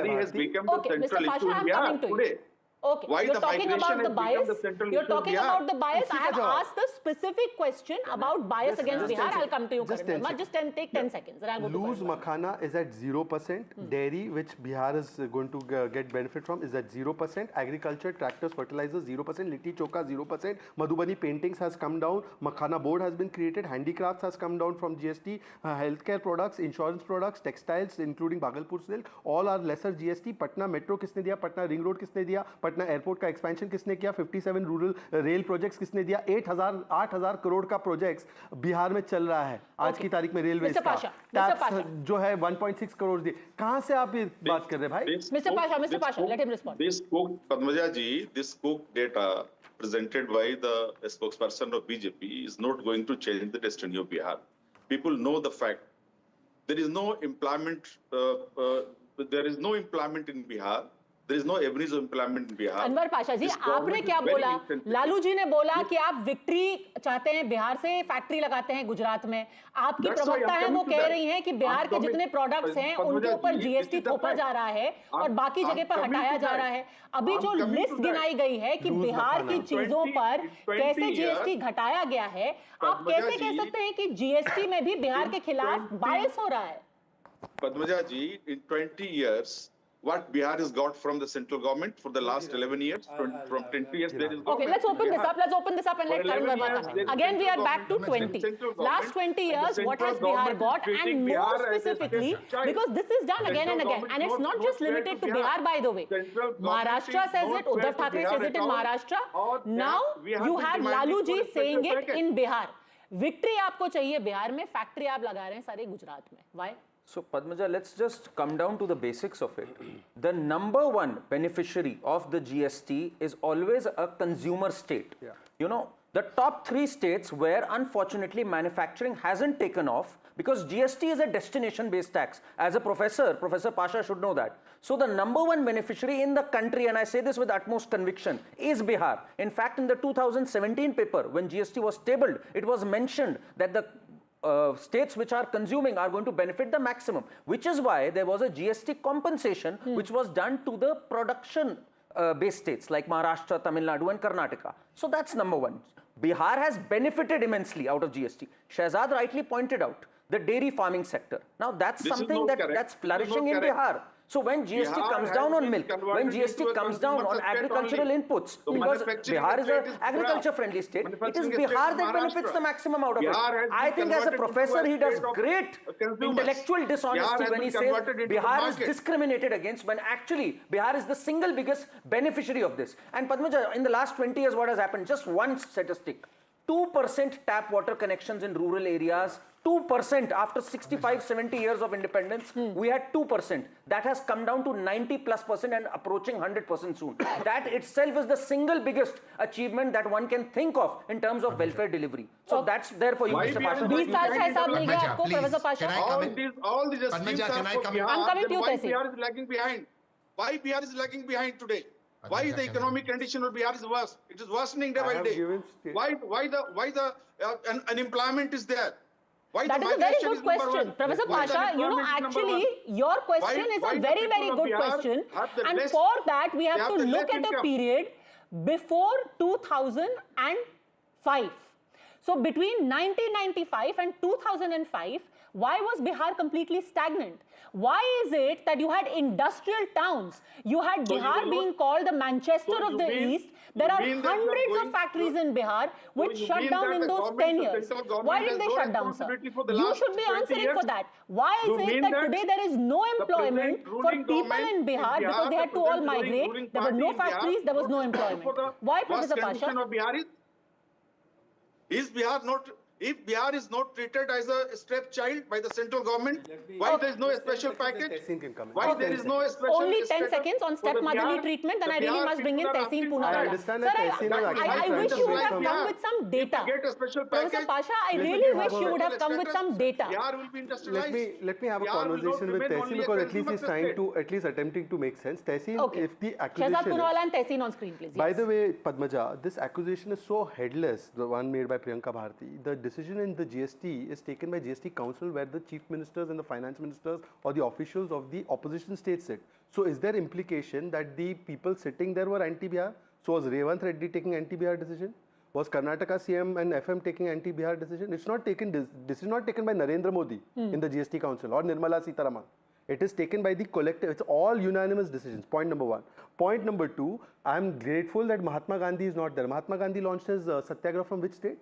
Okay, Mr. Pasha, I'm coming to you. Okay, you're talking about the bias. You're talking about the bias. I have asked the specific question about bias against Bihar. I'll come to you, Karan. Just take 10 seconds. Then I'll go to Loose makhana is at 0%. Dairy, which Bihar is going to get benefit from, is at 0%. Agriculture, tractors, fertilizers, 0%. Litti choka, 0%. Madhubani paintings has come down. Makhana board has been created. Handicrafts has come down from GST. Healthcare products, insurance products, textiles, including Bhagalpur silk, all are lesser GST. Patna metro किसने दिया? Patna ring road किसने दिया? Patna airport का expansion किसने किया? 57 rural rail projects किसने दिया? 8,000 करोड़ का प्रोजेक्ट्स बिहार में चल रहा है आज की तारीख में. रेलवे का टैक्स जो है 1.6 करोड़ दिए. कहां से आप ये बात कर रहे हैं भाई? Mr. Pasha, let him respond. This cook, Padmaja ji, this cook data presented by the spokesperson of BJP is not going to change the destiny of Bihar. People know the fact. There is no employment. There is no employment in Bihar. There is no avenues of employment in Bihar. Anwar Pasha जी, आपने क्या बोला? लालू जी ने बोला कि आप victory चाहते हैं, बिहार से फैक्ट्री लगाते हैं गुजरात में. आपकी प्रवक्ता है वो कह रही हैं कि बिहार के जितने प्रोडक्ट्स हैं उनके ऊपर जीएसटी थोपा जा रहा है और बाकी जगह पर हटाया जा रहा है. अभी जो लिस्ट गिनाई गई है कि बिहार की चीजों पर कैसे जीएसटी घटाया गया है, आप कैसे कह सकते हैं कि जीएसटी में भी बिहार के खिलाफ बायस हो रहा है? Padmaja ji, in 20 years, what Bihar has got from the central government for the last 11 years, from 20 years, there is. Okay, let's open this up. Let's open this up and let Karan Verma come in. Again, we are back to 20. Last 20 years, what has Bihar got, and more specifically, because this is done again and again, and it's not just limited to Bihar, by the way. Maharashtra says it, Uddhav Thackeray says it in Maharashtra. Now you have Lalu ji saying it in Bihar. Victory आपको चाहिए बिहार में, factory आप लगा रहे हैं सारे गुजरात में. Why? So Padmaja, let's just come down to the basics of it. The number one beneficiary of the GST is always a consumer state. You know, the top 3 states where unfortunately manufacturing hasn't taken off because GST is a destination-based tax. As a professor, Professor Pasha should know that. So the number one beneficiary in the country, and I say this with utmost conviction, is Bihar. In fact, in the 2017 paper, when GST was tabled, it was mentioned that the states which are consuming are going to benefit the maximum, which is why there was a GST compensation which was done to the production based states like Maharashtra, Tamil Nadu and Karnataka. So that's number one. Bihar has benefited immensely out of GST. Shahzad rightly pointed out the dairy farming sector. Now that's something that's flourishing in Bihar. So when GST comes down on milk, when GST comes down on agricultural inputs, because Bihar is an agriculture-friendly state, it is Bihar that benefits the maximum out of it. I think as a professor, he does great intellectual dishonesty when he says Bihar is discriminated against, when actually Bihar is the single biggest beneficiary of this. And Padmaja, in the last 20 years, what has happened? Just one statistic. 2% tap water connections in rural areas, 2% after 65, 70 years of independence, we had 2%. That has come down to 90+% and approaching 100% soon. That itself is the single biggest achievement that one can think of in terms of welfare delivery. So that's there for you, Mr. Pasha. 20 साल 6 साल मिल गया आपको, Professor Pasha. All these schemes are for Bihar. I'm coming to you, Why Tehseen. Bihar is lagging behind? Why Bihar is lagging behind today? Why is the economic condition of Bihar is worse? It is worsening day by day. Why the unemployment is there? Why that is a very good question, Professor Pasha. You know, actually, your question is a very, very good question. And for that, we have to look at a period before 2005. So between 1995 and 2005, why was Bihar completely stagnant? Why is it that you had industrial towns? You had Bihar being called the Manchester of the East. There are hundreds of factories in Bihar which shut down in those 10 years. Why did they shut down, sir? You should be answering for that. Why is it that today there is no employment for people in Bihar because they had to all migrate? There were no factories, there was no employment. Why, Professor Pasha? Is Bihar not? If Bihar is not treated as a stepchild by the central government, why there is no special package? Why there is no special? Only 10 seconds on step-motherly treatment, then I really must bring in Tehseen Poonawalla. Sir, I wish you would have come with some data. Professor Pasha, I really wish you would have come with some data. Let me have a conversation with Tehseen, because at least he's trying to, at least attempting to make sense. Tehseen, if the accusation Shehzad Poonawalla and Tehseen on screen, please. By the way, Padmaja, this accusation is so headless, the one made by Priyanka Bharti. The decision in the GST is taken by GST Council, where the chief ministers and the finance ministers or the officials of the opposition states sit. So is there implication that the people sitting there were anti-Bihar? So was Revant Reddy taking anti-Bihar decision? Was Karnataka CM and FM taking anti-Bihar decision? It's not taken, this is not taken by Narendra Modi in the GST Council or Nirmala Sitharaman. It is taken by the collective. It's all unanimous decisions. Point number one. Point number two, I'm grateful that Mahatma Gandhi is not there. Mahatma Gandhi launched his Satyagraha from which state?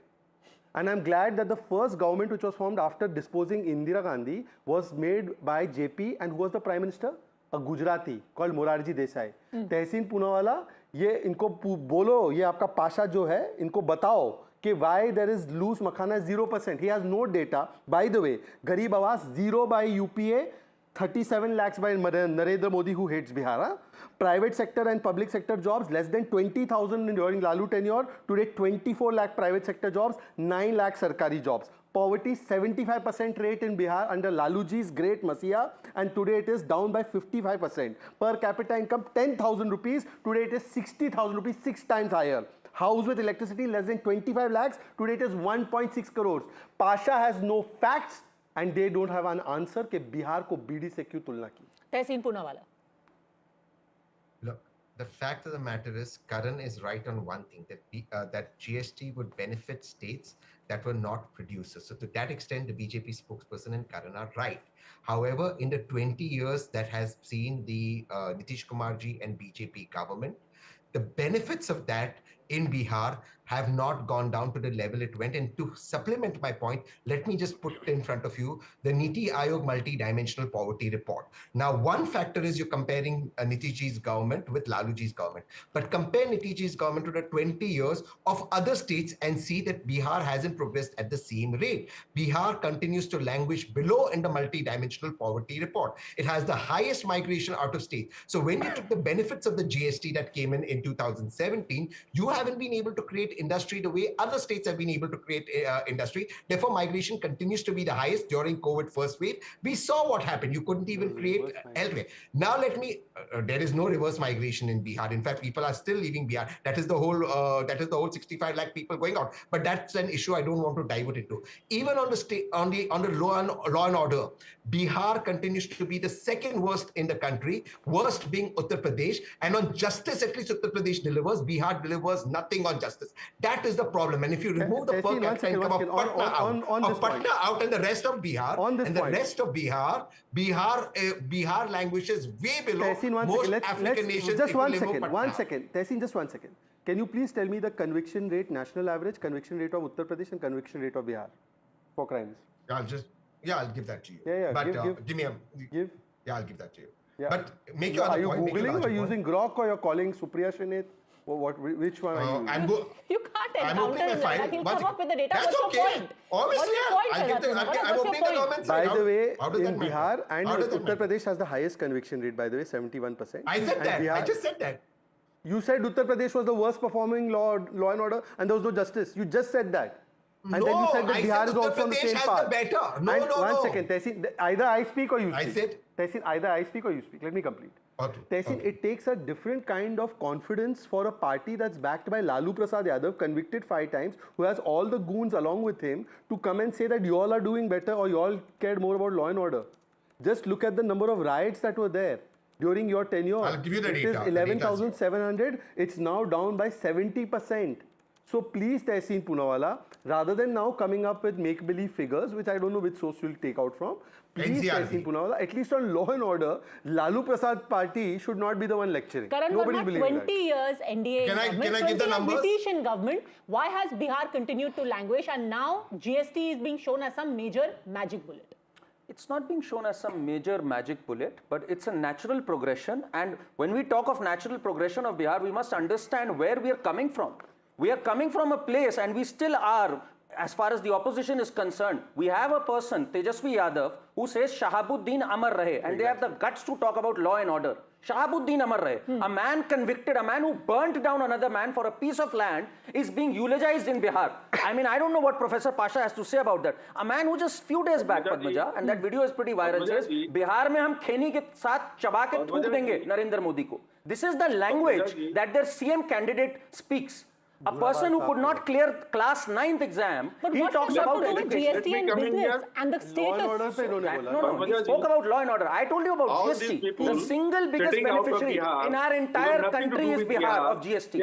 And I'm glad that the first government which was formed after disposing Indira Gandhi was made by JP, and who was the Prime Minister? A Gujarati called Morarji Desai. Tehseen Poonawalla, ये इनको बोलो, ये आपका पाशा जो है, इनको बताओ कि why there is loose makhana 0%. He has no data. By the way, Garib Awas 0 by UPA, 37 lakhs by Narendra Modi, who hates Bihar. Huh? Private sector and public sector jobs, less than 20,000 during Lalu tenure. Today, 24 lakh private sector jobs, 9 lakh sarkari jobs. Poverty, 75% rate in Bihar under Laluji's great Masiha, and today it is down by 55%. Per capita income, 10,000 rupees. Today it is 60,000 rupees, 6 times higher. House with electricity, less than 25 lakhs. Today it is 1.6 crores. Pasha has no facts, and they don't have an answer कि बिहार को बीड़ी से क्यों तुलना की? Tehseen Poonawalla. Look, the fact of the matter is, Karan is right on one thing, that that GST would benefit states that were not producers. So to that extent, the BJP spokesperson and Karan are right. However, in the 20 years that has seen the Nitish Kumarji and BJP government, the benefits of that in Bihar have not gone down to the level it went. And to supplement my point, let me just put in front of you the Niti Aayog multi-dimensional poverty report. Now, one factor is you're comparing Nitishji's government with Laluji's government. But compare Nitishji's government to the 20 years of other states and see that Bihar hasn't progressed at the same rate. Bihar continues to languish below in the multi-dimensional poverty report. It has the highest migration out of state. So when you took the benefits of the GST that came in 2017, you haven't been able to create industry the way other states have been able to create industry. Therefore, migration continues to be the highest during COVID first wave. We saw what happened. You couldn't even create healthcare. Now let me, there is no reverse migration in Bihar. In fact, people are still leaving Bihar. That is the whole 65 lakh people going out. But that's an issue I don't want to divert into. Even on the state, on the law and order, Bihar continues to be the second worst in the country, worst being Uttar Pradesh. And on justice, at least Uttar Pradesh delivers. Bihar delivers nothing on justice. That is the problem. And if you remove the per capita income of Patna out and the rest of Bihar, Bihar languishes way below most African nations. Just 1 second. 1 second. Tehseen, just 1 second. Can you please tell me the conviction rate, national average, conviction rate of Uttar Pradesh and conviction rate of Bihar for crimes? I'll give that to you. Yeah. But give. Yeah, I'll give that to you. Yeah. But make your Are you point, Googling or using Grok, or you're calling Supriya Srinath? Which one are you using? You can't encounter him like that. He'll come up with the data. That's What's your point? Obviously, I'm opening the government By side. the way, How does in that matter? Bihar and How does that Uttar matter? Pradesh has the highest conviction rate, by the way, 71%. I said that. Bihar, I just said that. You said Uttar Pradesh was the worst performing law and order, and there was no justice. You just said that. And then you said that Bihar is also on the same path. One second, Tehseen, either I speak or you speak. I said. Tehseen, either I speak or you speak. Let me complete. Okay. Tehseen, it takes a different kind of confidence for a party that's backed by Lalu Prasad Yadav, convicted 5 times, who has all the goons along with him, to come and say that you all are doing better or you all cared more about law and order. Just look at the number of riots that were there during your tenure. I'll give you the data. It is 11,700. It's now down by 70%. So please, Tehseen Poonawalla, rather than now coming up with make-believe figures, which I don't know which source you'll take out from, please, Tehseen Poonawalla, at least on law and order, Lalu Prasad party should not be the one lecturing. Karan Nobody Verma, believes 20 that. years NDA government, can I give the 20 years numbers? British government. Why has Bihar continued to languish, and now GST is being shown as some major magic bullet? It's not being shown as some major magic bullet, but it's a natural progression. And when we talk of natural progression of Bihar, we must understand where we are coming from. We are coming from a place, and we still are, as far as the opposition is concerned. We have a person, Tejasvi Yadav, who says Shahabuddin Amar Rahe, and they have the guts to talk about law and order. Shahabuddin Amar Rahe, a man convicted, a man who burnt down another man for a piece of land, is being eulogized in Bihar. I mean, I don't know what Professor Pasha has to say about that. A man who just few days back, Padmaja, and that video is pretty viral, says, Bihar mein hum kheni ke saath chaba ke thuk denge Narendra Modi ko. This is the language that their CM candidate speaks. A person who could not clear class 9th exam, but he talks about education. GST and business and the status. No, he spoke about law and order. I told you about GST. The single biggest beneficiary in our entire country is Bihar of GST.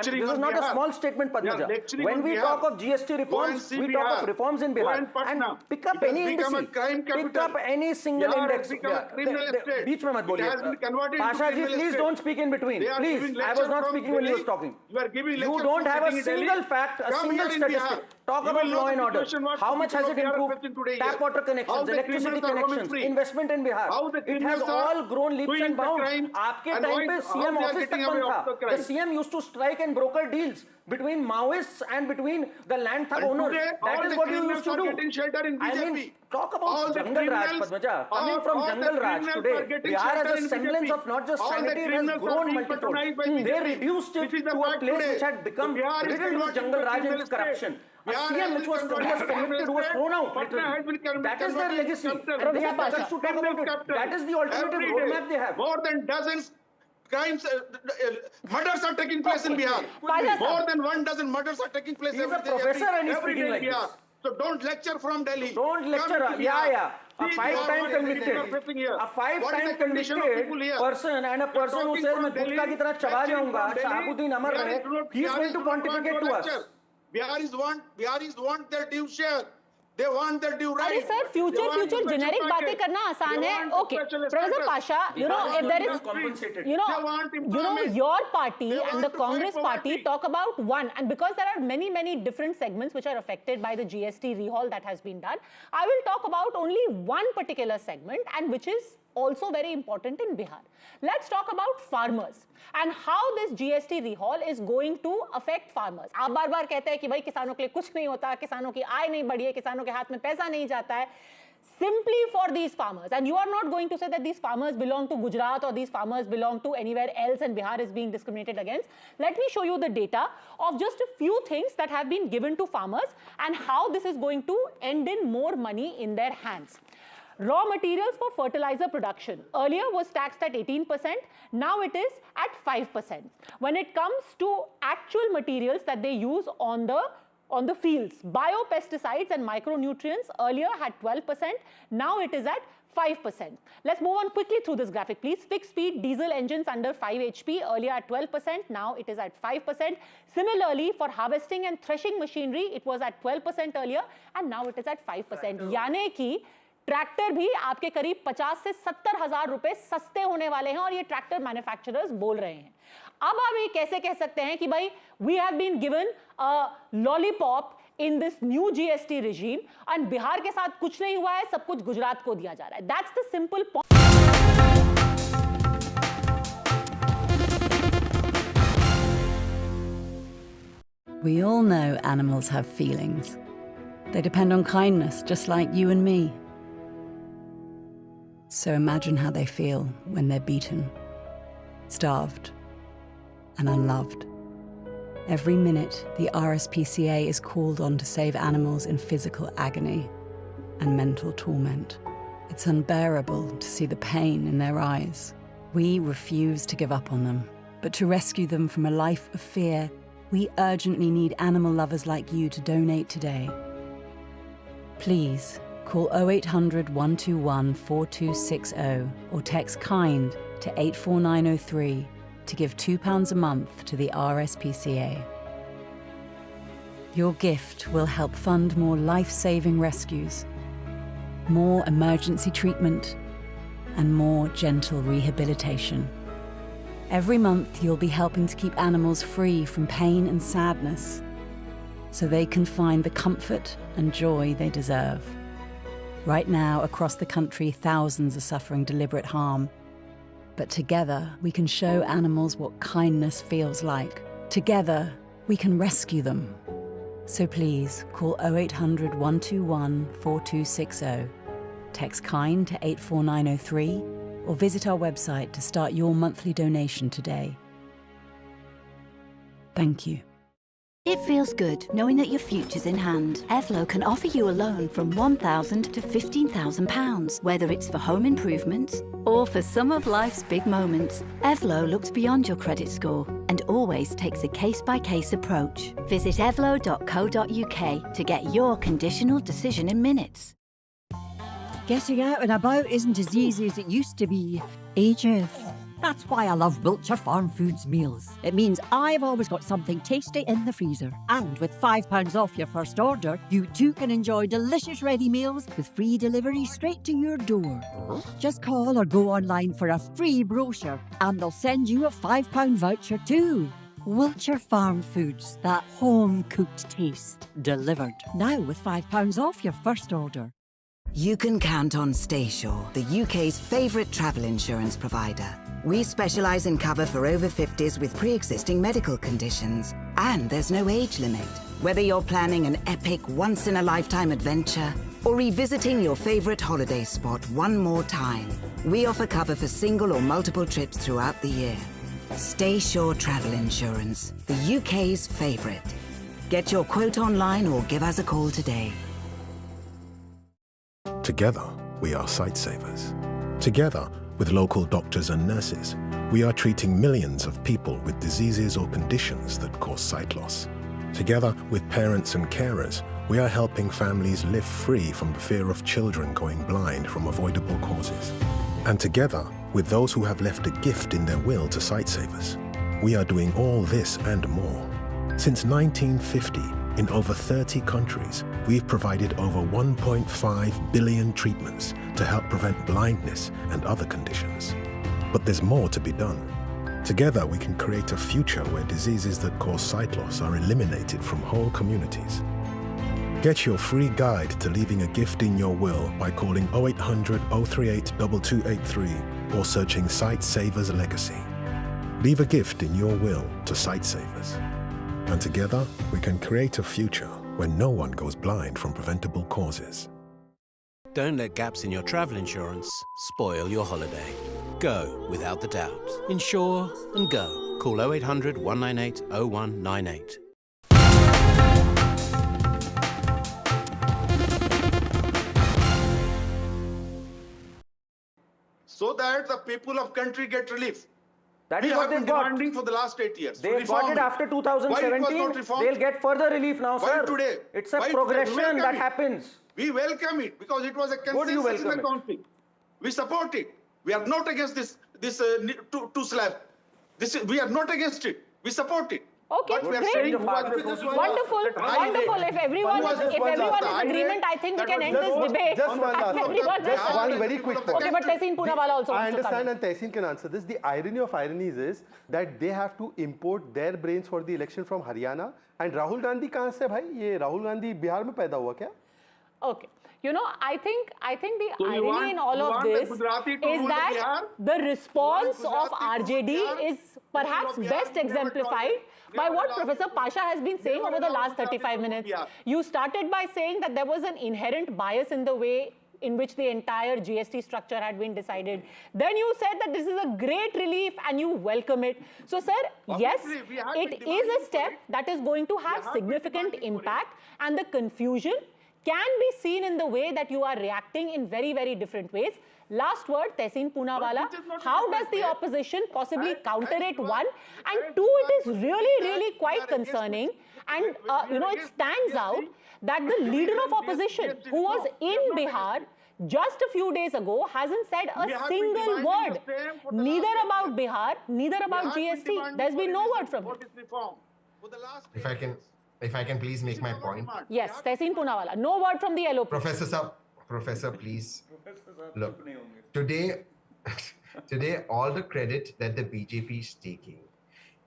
This is not a small statement, Padmaja. When we talk of GST reforms, we talk of reforms in Bihar. And pick up any indice. Pick up any single index. Beech mein mat boliye. Pasha ji, please don't speak in between. Please, I was not speaking when you was talking. You don't have a single fact, a single statistic. Talk about law and order. How much has it improved? Tap water connections, electricity connections, investment in Bihar. It has all grown leaps and bounds. Aapke time pe CM office tak band tha. The CM used to strike and broker deals between Maoists and between the land thug owners. That is what you used to do. I mean, talk about Jungle Raj, Padmaja. Coming from Jungle Raj today, Bihar has a semblance of not just sanity, it has grown multifold. They reduced it to a place which had become riddled with Jungle Raj and corruption. A CM which was convicted, who was thrown out, literally. That is their legacy. And they have the guts to talk about it. That is the alternative roadmap they have. More than dozens crimes, murders are taking place in Bihar. More than 1 dozen murders are taking place every day. He's a professor and he's speaking like this. So don't lecture from Delhi. Don't lecture. Yeah. A 5-time convicted. A 5-time convicted person and a person who says, मैं गुटखा की तरह चबा जाऊंगा, Shahabuddin Amar Rahe, he is going to pontificate to us. Biharis want their due share. They want their due right. अरे sir future generic बातें करना आसान है. Okay, Professor Pasha, you know, if there is, you know, your party and the Congress party talk about one, and because there are many different segments which are affected by the GST rehaul that has been done, I will talk about only one particular segment, and which is also very important in Bihar. Let's talk about farmers and how this GST rehaul is going to affect farmers. आप बार-बार कहते हैं कि भाई किसानों के लिए कुछ नहीं होता, किसानों की आय नहीं बढ़ी है, किसानों के हाथ में पैसा नहीं जाता है. Simply for these farmers, and you are not going to say that these farmers belong to Gujarat or these farmers belong to anywhere else and Bihar is being discriminated against. Let me show you the data of just a few things that have been given to farmers and how this is going to end in more money in their hands. Raw materials for fertilizer production earlier was taxed at 18%, now it is at 5%. When it comes to actual materials that they use on the on the fields. Biopesticides and micronutrients earlier had 12%, now it is at 5%. Let's move on quickly through this graphic, please. Fixed speed diesel engines under 5 HP, earlier at 12%, now it is at 5%. Similarly, for harvesting and threshing machinery, it was at 12% earlier, and now it is at 5%. यानी कि tractor भी आपके करीब 50 से 70 हजार रुपए सस्ते होने वाले हैं, और ये ट्रैक्टर मैन्युफैक्चरर्स बोल रहे हैं. अब आप ये कैसे कह सकते हैं कि भाई we have been given a lollipop in this new GST regime and Bihar के साथ कुछ नहीं हुआ है, सब कुछ गुजरात को दिया जा रहा है. That's the simple point. We all know animals have feelings. They depend on kindness, just like you and me. So imagine how they feel when they're beaten, starved, and unloved. Every minute, the RSPCA is called on to save animals in physical agony and mental torment. It's unbearable to see the pain in their eyes. We refuse to give up on them, but to rescue them from a life of fear, we urgently need animal lovers like you to donate today. Please call 0800 121 4260 or text KIND to 84903 to give £2 a month to the RSPCA. Your gift will help fund more life-saving rescues, more emergency treatment, and more gentle rehabilitation. Every month, you'll be helping to keep animals free from pain and sadness, so they can find the comfort and joy they deserve. Right now, across the country, thousands are suffering deliberate harm. But together, we can show animals what kindness feels like. Together, we can rescue them. So please, call 0800 121 4260, text KIND to 84903, or visit our website to start your monthly donation today. Thank you. It feels good knowing that your future's in hand. Evlo can offer you a loan from £1,000 to £15,000, whether it's for home improvements or for some of life's big moments. Evlo looks beyond your credit score and always takes a case-by-case approach. Visit evlo.co.uk to get your conditional decision in minutes. Getting out and about isn't as easy as it used to be. Ages. That's why I love Wiltshire Farm Foods meals. It means I've always got something tasty in the freezer. And with £5 off your first order, you too can enjoy delicious ready meals with free delivery straight to your door. Just call or go online for a free brochure and they'll send you a £5 voucher too. Wiltshire Farm Foods, that home-cooked taste, delivered. Now with £5 off your first order. You can count on Stayshore, the UK's favourite travel insurance provider. We specialise in cover for over 50s with pre-existing medical conditions. And there's no age limit. Whether you're planning an epic, once-in-a-lifetime adventure or revisiting your favourite holiday spot one more time, we offer cover for single or multiple trips throughout the year. Stayshore Travel Insurance, the UK's favourite. Get your quote online or give us a call today. Together, we are sight savers. Together, with local doctors and nurses, we are treating millions of people with diseases or conditions that cause sight loss. Together, with parents and carers, we are helping families live free from the fear of children going blind from avoidable causes. And together, with those who have left a gift in their will to sight savers, we are doing all this and more. Since 1950, in over 30 countries, we've provided over 1.5 billion treatments to help prevent blindness and other conditions. But there's more to be done. Together, we can create a future where diseases that cause sight loss are eliminated from whole communities. Get your free guide to leaving a gift in your will by calling 0800 038 2283 or searching Sight Savers Legacy. Leave a gift in your will to Sight Savers. And together, we can create a future where no one goes blind from preventable causes. Don't let gaps in your travel insurance spoil your holiday. Go without the doubt. Insure and go. Call 0800 198 0198. So that the people of country get relief. That we is what have been they've got. demanding for the last 8 years. They got it after 2017. Why it was not reformed? They'll get further relief now, Why sir. today? It's a Why progression today? that happens. We welcome it because it was a consensus in the country. We support it. We are not against this two slab. We are not against it. We support it. Okay, but we are great. saying Wonderful. If everyone is in agreement, I think we can end this debate. Just one very quick point. Okay, but Tehseen Poonawala also I wants to come understand, in. and Tehseen can answer this. The irony of ironies is that they have to import their brains for the election from Haryana. And Rahul Gandhi कहाँ से भाई? ये Rahul Gandhi Bihar में पैदा हुआ क्या? Okay. You know, I think the irony in all of this is that the response of RJD is perhaps best exemplified by what Professor Pasha has been saying over the last 35 minutes. You started by saying that there was an inherent bias in the way in which the entire GST structure had been decided. Then you said that this is a great relief and you welcome it. So, sir, yes, it is a step that is going to have significant impact, and the confusion can be seen in the way that you are reacting in very, very different ways. Last word, Tehseen Poonawala, how does the opposition possibly counter it? One, and two, it is really quite concerning, and it stands out that the leader of opposition, who was in Bihar just a few days ago, hasn't said a single word, neither about Bihar, neither about GST. There's been no word from him. If I can please make my point. Yes, Tehseen Poonawala. No word from the LOP. Professor, please. Look, today, all the credit that the BJP is taking,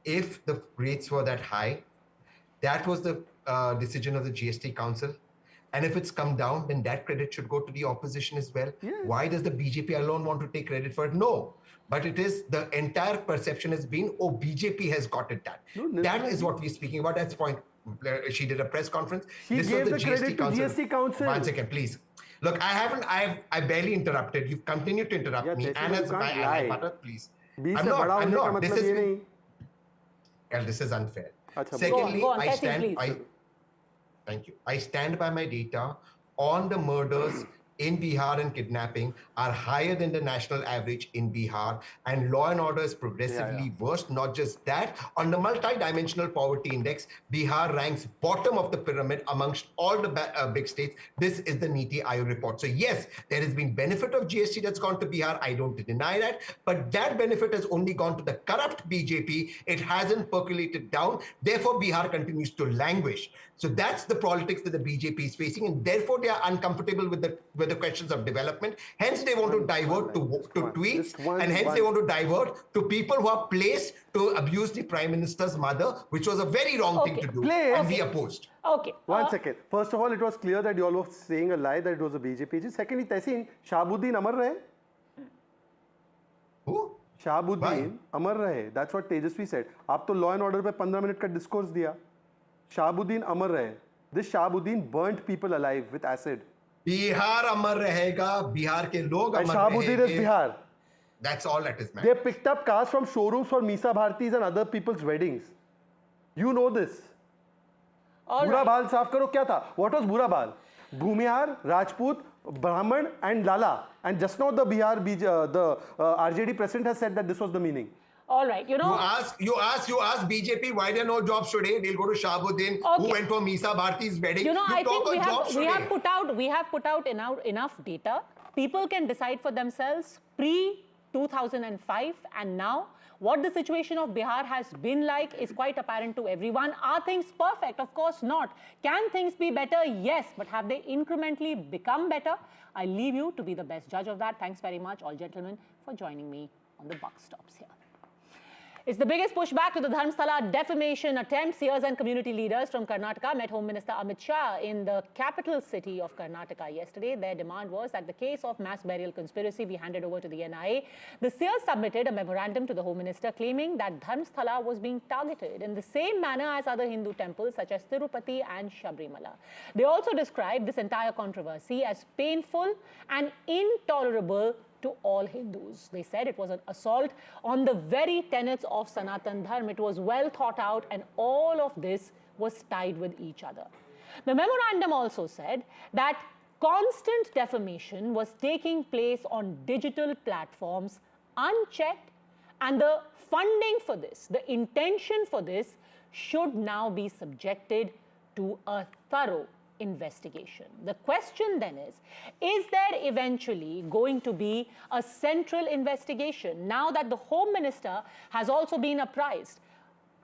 if the rates were that high, that was the decision of the GST Council. And if it's come down, then that credit should go to the opposition as well. Yes. Why does the BJP alone want to take credit for it? No. But it is the entire perception has been, oh, BJP has got it done. That is what we're speaking about. That's the point. She did a press conference. She gave the credit to GST Council. 1 second, please. Look, I barely interrupted. You've continued to interrupt me. And as I please. I'm not. This is unfair. Secondly, thank you. I stand by my data on the murders in Bihar and kidnapping are higher than the national average in Bihar, and law and order is progressively worse. Not just that, on the multi-dimensional poverty index, Bihar ranks bottom of the pyramid amongst all the big states. This is the Niti Aayog report. So yes, there has been benefit of GST that's gone to Bihar. I don't deny that, but that benefit has only gone to the corrupt BJP. It hasn't percolated down. Therefore, Bihar continues to languish. So that's the politics that the BJP is facing, and therefore they are uncomfortable with the questions of development. Hence, they want to divert to tweets, and hence they want to divert to people who are placed to abuse the Prime Minister's mother, which was a very wrong thing to do, and we opposed. Okay. One second. First of all, it was clear that you all were saying a lie that it was a BJP. Secondly, Tehseen, Shahabuddin Amar Rahe. Who? Shahabuddin Amar Rahe. That's what Tejasvi said. आप तो law and order पे 15 minute का discourse दिया. Shahabuddin Amar Rahe. This Shahabuddin burnt people alive with acid. Bihar Amar Rahega. Bihar ke log Amar Shahabuddin is Bihar. That's all that is, man. They picked up cars from showrooms for Misa Bhartis and other people's weddings. You know this. Bura Bal saaf karo kya tha? What was Bura Bal? Bhumihar, Rajput, Brahman and Lala. And just now the RJD president has said that this was the meaning. All right, you ask BJP why there are no jobs today. They'll go to Shahabuddin, who went for Misa Bharti's wedding. I think we have put out enough data. People can decide for themselves pre-2005 and now. What the situation of Bihar has been like is quite apparent to everyone. Are things perfect? Of course not. Can things be better? Yes. But have they incrementally become better? I leave you to be the best judge of that. Thanks very much, all gentlemen, for joining me on the buck stops here. It's the biggest pushback to the Dharmsthala defamation attempt. Seers and community leaders from Karnataka met Home Minister Amit Shah in the capital city of Karnataka yesterday. Their demand was that the case of mass burial conspiracy be handed over to the NIA. The Seers submitted a memorandum to the Home Minister claiming that Dharmsthala was being targeted in the same manner as other Hindu temples such as Tirupati and Sabrimala. They also described this entire controversy as painful and intolerable to all Hindus. They said it was an assault on the very tenets of Sanatan Dharma. It was well thought out, and all of this was tied with each other. The memorandum also said that constant defamation was taking place on digital platforms unchecked And the funding for this, the intention for this, should now be subjected to a thorough investigation. The question then is there eventually going to be a central investigation now that the Home Minister has also been apprised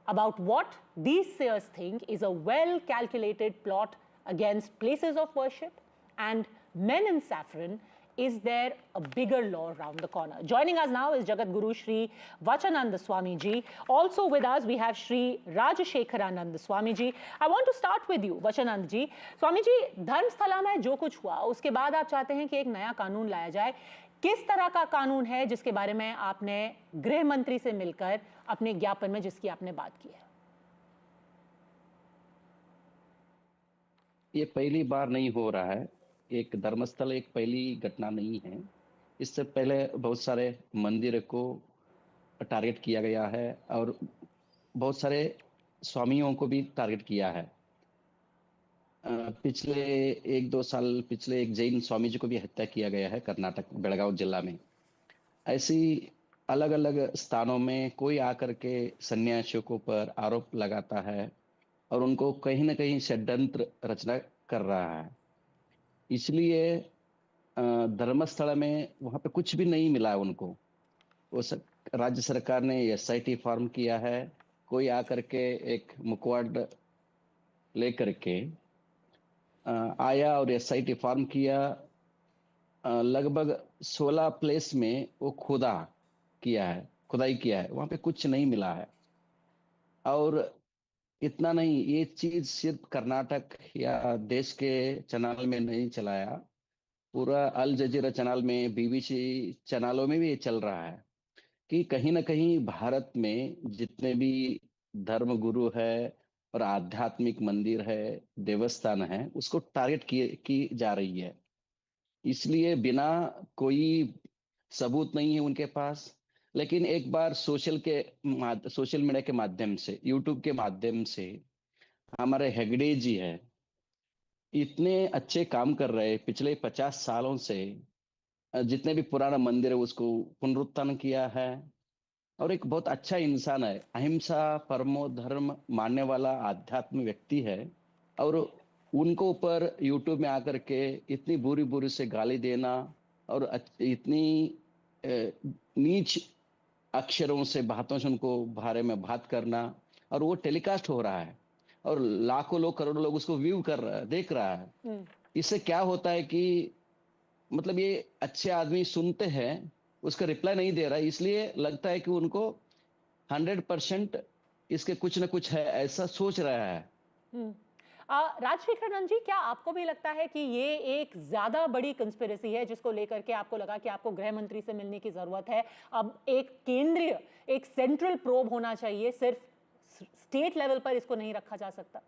about what these seers think is a well-calculated plot against places of worship and men in saffron? Is there a bigger law around the corner? Joining us now is Jagat Guru Shri Vachananda Swami Ji. Also with us, we have Shri Rajashekharanand Swami Ji. I want to start with you, Vachanand Ji. Swami Ji, Dharmasthala में जो कुछ हुआ, उसके बाद आप चाहते हैं कि एक नया कानून लाया जाए. किस तरह का कानून है जिसके बारे में आपने गृह मंत्री से मिलकर अपने ज्ञापन में जिसकी आपने बात की है? ये पहली बार नहीं हो रहा है. एक धर्मस्थल एक पहली घटना नहीं है. इससे पहले बहुत सारे मंदिर को टारगेट किया गया है और बहुत सारे स्वामियों को भी टारगेट किया है. पिछले 1-2 साल पिछले एक जैन स्वामी जी को भी हत्या किया गया है कर्नाटक बेलगांव जिला में. ऐसी अलग अलग स्थानों में कोई आकर के सन्यासियों को पर आरोप लगाता है और उनको कहीं ना कहीं षड्यंत्र रचना कर रहा है. इसलिए धर्मस्थल में वहाँ पे कुछ भी नहीं मिला उनको. वो राज्य सरकार ने SIT फॉर्म किया है. कोई आकर के एक मुखवाड़ लेकर के आया और SIT फॉर्म किया. लगभग 16 प्लेस में वो खुदाई किया है. वहाँ पे कुछ नहीं मिला है. और इतना नहीं, ये चीज सिर्फ कर्नाटक या देश के चैनल में नहीं चलाया, पूरा अल जजीरा चैनल में, BBC चैनलों में भी ये चल रहा है कि कहीं ना कहीं भारत में जितने भी धर्म गुरु है और आध्यात्मिक मंदिर है, देवस्थान है, उसको टारगेट की जा रही है. इसलिए बिना कोई सबूत नहीं है उनके पास. लेकिन एक बार सोशल मीडिया के माध्यम से, यूट्यूब के माध्यम से हमारे हेगड़े जी है, इतने अच्छे काम कर रहे. पिछले 50 सालों से जितने भी पुराना मंदिर है उसको पुनरुत्थान किया है और एक बहुत अच्छा इंसान है. अहिंसा परमो धर्म मानने वाला आध्यात्मिक व्यक्ति है और उनको ऊपर यूट्यूब में आकर के इतनी बुरी से गाली देना और इतनी नीच अक्षरों से बातों से उनको बारे में बात करना, और वो टेलीकास्ट हो रहा है और लाखों लोग करोड़ों लोग उसको व्यू कर रहा है, देख रहा है. इससे क्या होता है कि मतलब ये अच्छे आदमी सुनते हैं, उसका रिप्लाई नहीं दे रहा है, इसलिए लगता है कि उनको 100% इसके कुछ ना कुछ है ऐसा सोच रहा है. राजशेखरनंद जी, क्या आपको भी लगता है कि ये एक ज्यादा बड़ी कंस्पिरेसी है जिसको लेकर के आपको लगा कि आपको गृह मंत्री से मिलने की जरूरत है? अब एक केंद्रीय, एक सेंट्रल प्रोब होना चाहिए, सिर्फ स्टेट लेवल पर इसको नहीं रखा जा सकता?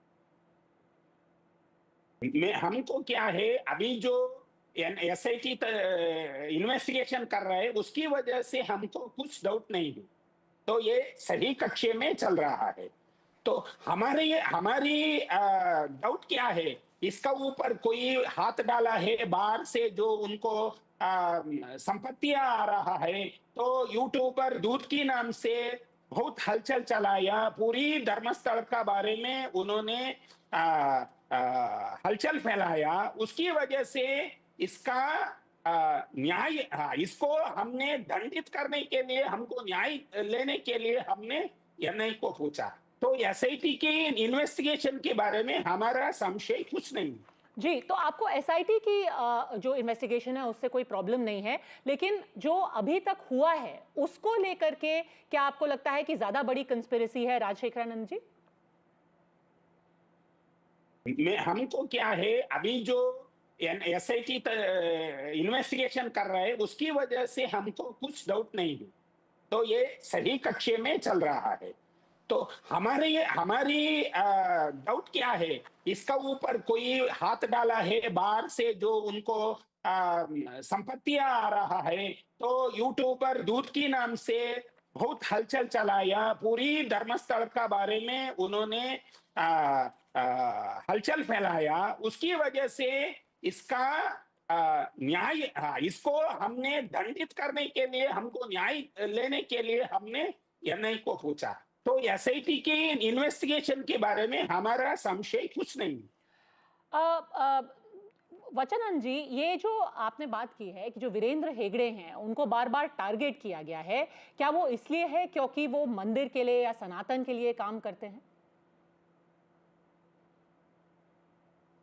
हमको क्या है, अभी जो SIT इन्वेस्टिगेशन कर रहा है उसकी वजह से हमको कुछ डाउट नहीं है. तो ये सही कक्षे में चल रहा है. तो हमारी डाउट क्या है, इसका ऊपर कोई हाथ डाला है बाहर से जो उनको संपत्तियां आ रहा है. तो यूट्यूबर दूध की नाम से बहुत हलचल चलाया, पूरी धर्मस्थल का बारे में उन्होंने हलचल फैलाया. उसकी वजह से इसका न्याय, इसको हमने दंडित करने के लिए, हमको न्याय लेने के लिए हमने NI को पूछा. तो SIT के इन्वेस्टिगेशन के बारे में हमारा संशय कुछ नहीं जी. तो आपको SIT की जो इन्वेस्टिगेशन है उससे कोई प्रॉब्लम नहीं है, लेकिन जो अभी तक हुआ है उसको लेकर के क्या आपको लगता है कि ज्यादा बड़ी कंस्पिरेसी है, राजशेखरानंद जी? हमको क्या है, अभी जो SIT इन्वेस्टिगेशन कर रहा है उसकी वजह से हमको कुछ डाउट नहीं है. तो ये सही कक्षे में चल रहा है. तो हमारी डाउट क्या है, इसका ऊपर कोई हाथ डाला है बाहर से जो उनको संपत्तियां आ रहा है. तो यूट्यूबर दूध की नाम से बहुत हलचल चलाया, पूरी धर्मस्थल का बारे में उन्होंने हलचल फैलाया. उसकी वजह से इसका न्याय इसको हमने दंडित करने के लिए, हमको न्याय लेने के लिए हमने एनआई को पूछा। तो एसआईटी के इन्वेस्टिगेशन के बारे में हमारा संशय कुछ नहीं। वचनन जी, ये जो आपने बात की है कि जो वीरेंद्र हेगड़े हैं उनको बार बार टारगेट किया गया है, क्या वो इसलिए है क्योंकि वो मंदिर के लिए या सनातन के लिए काम करते हैं?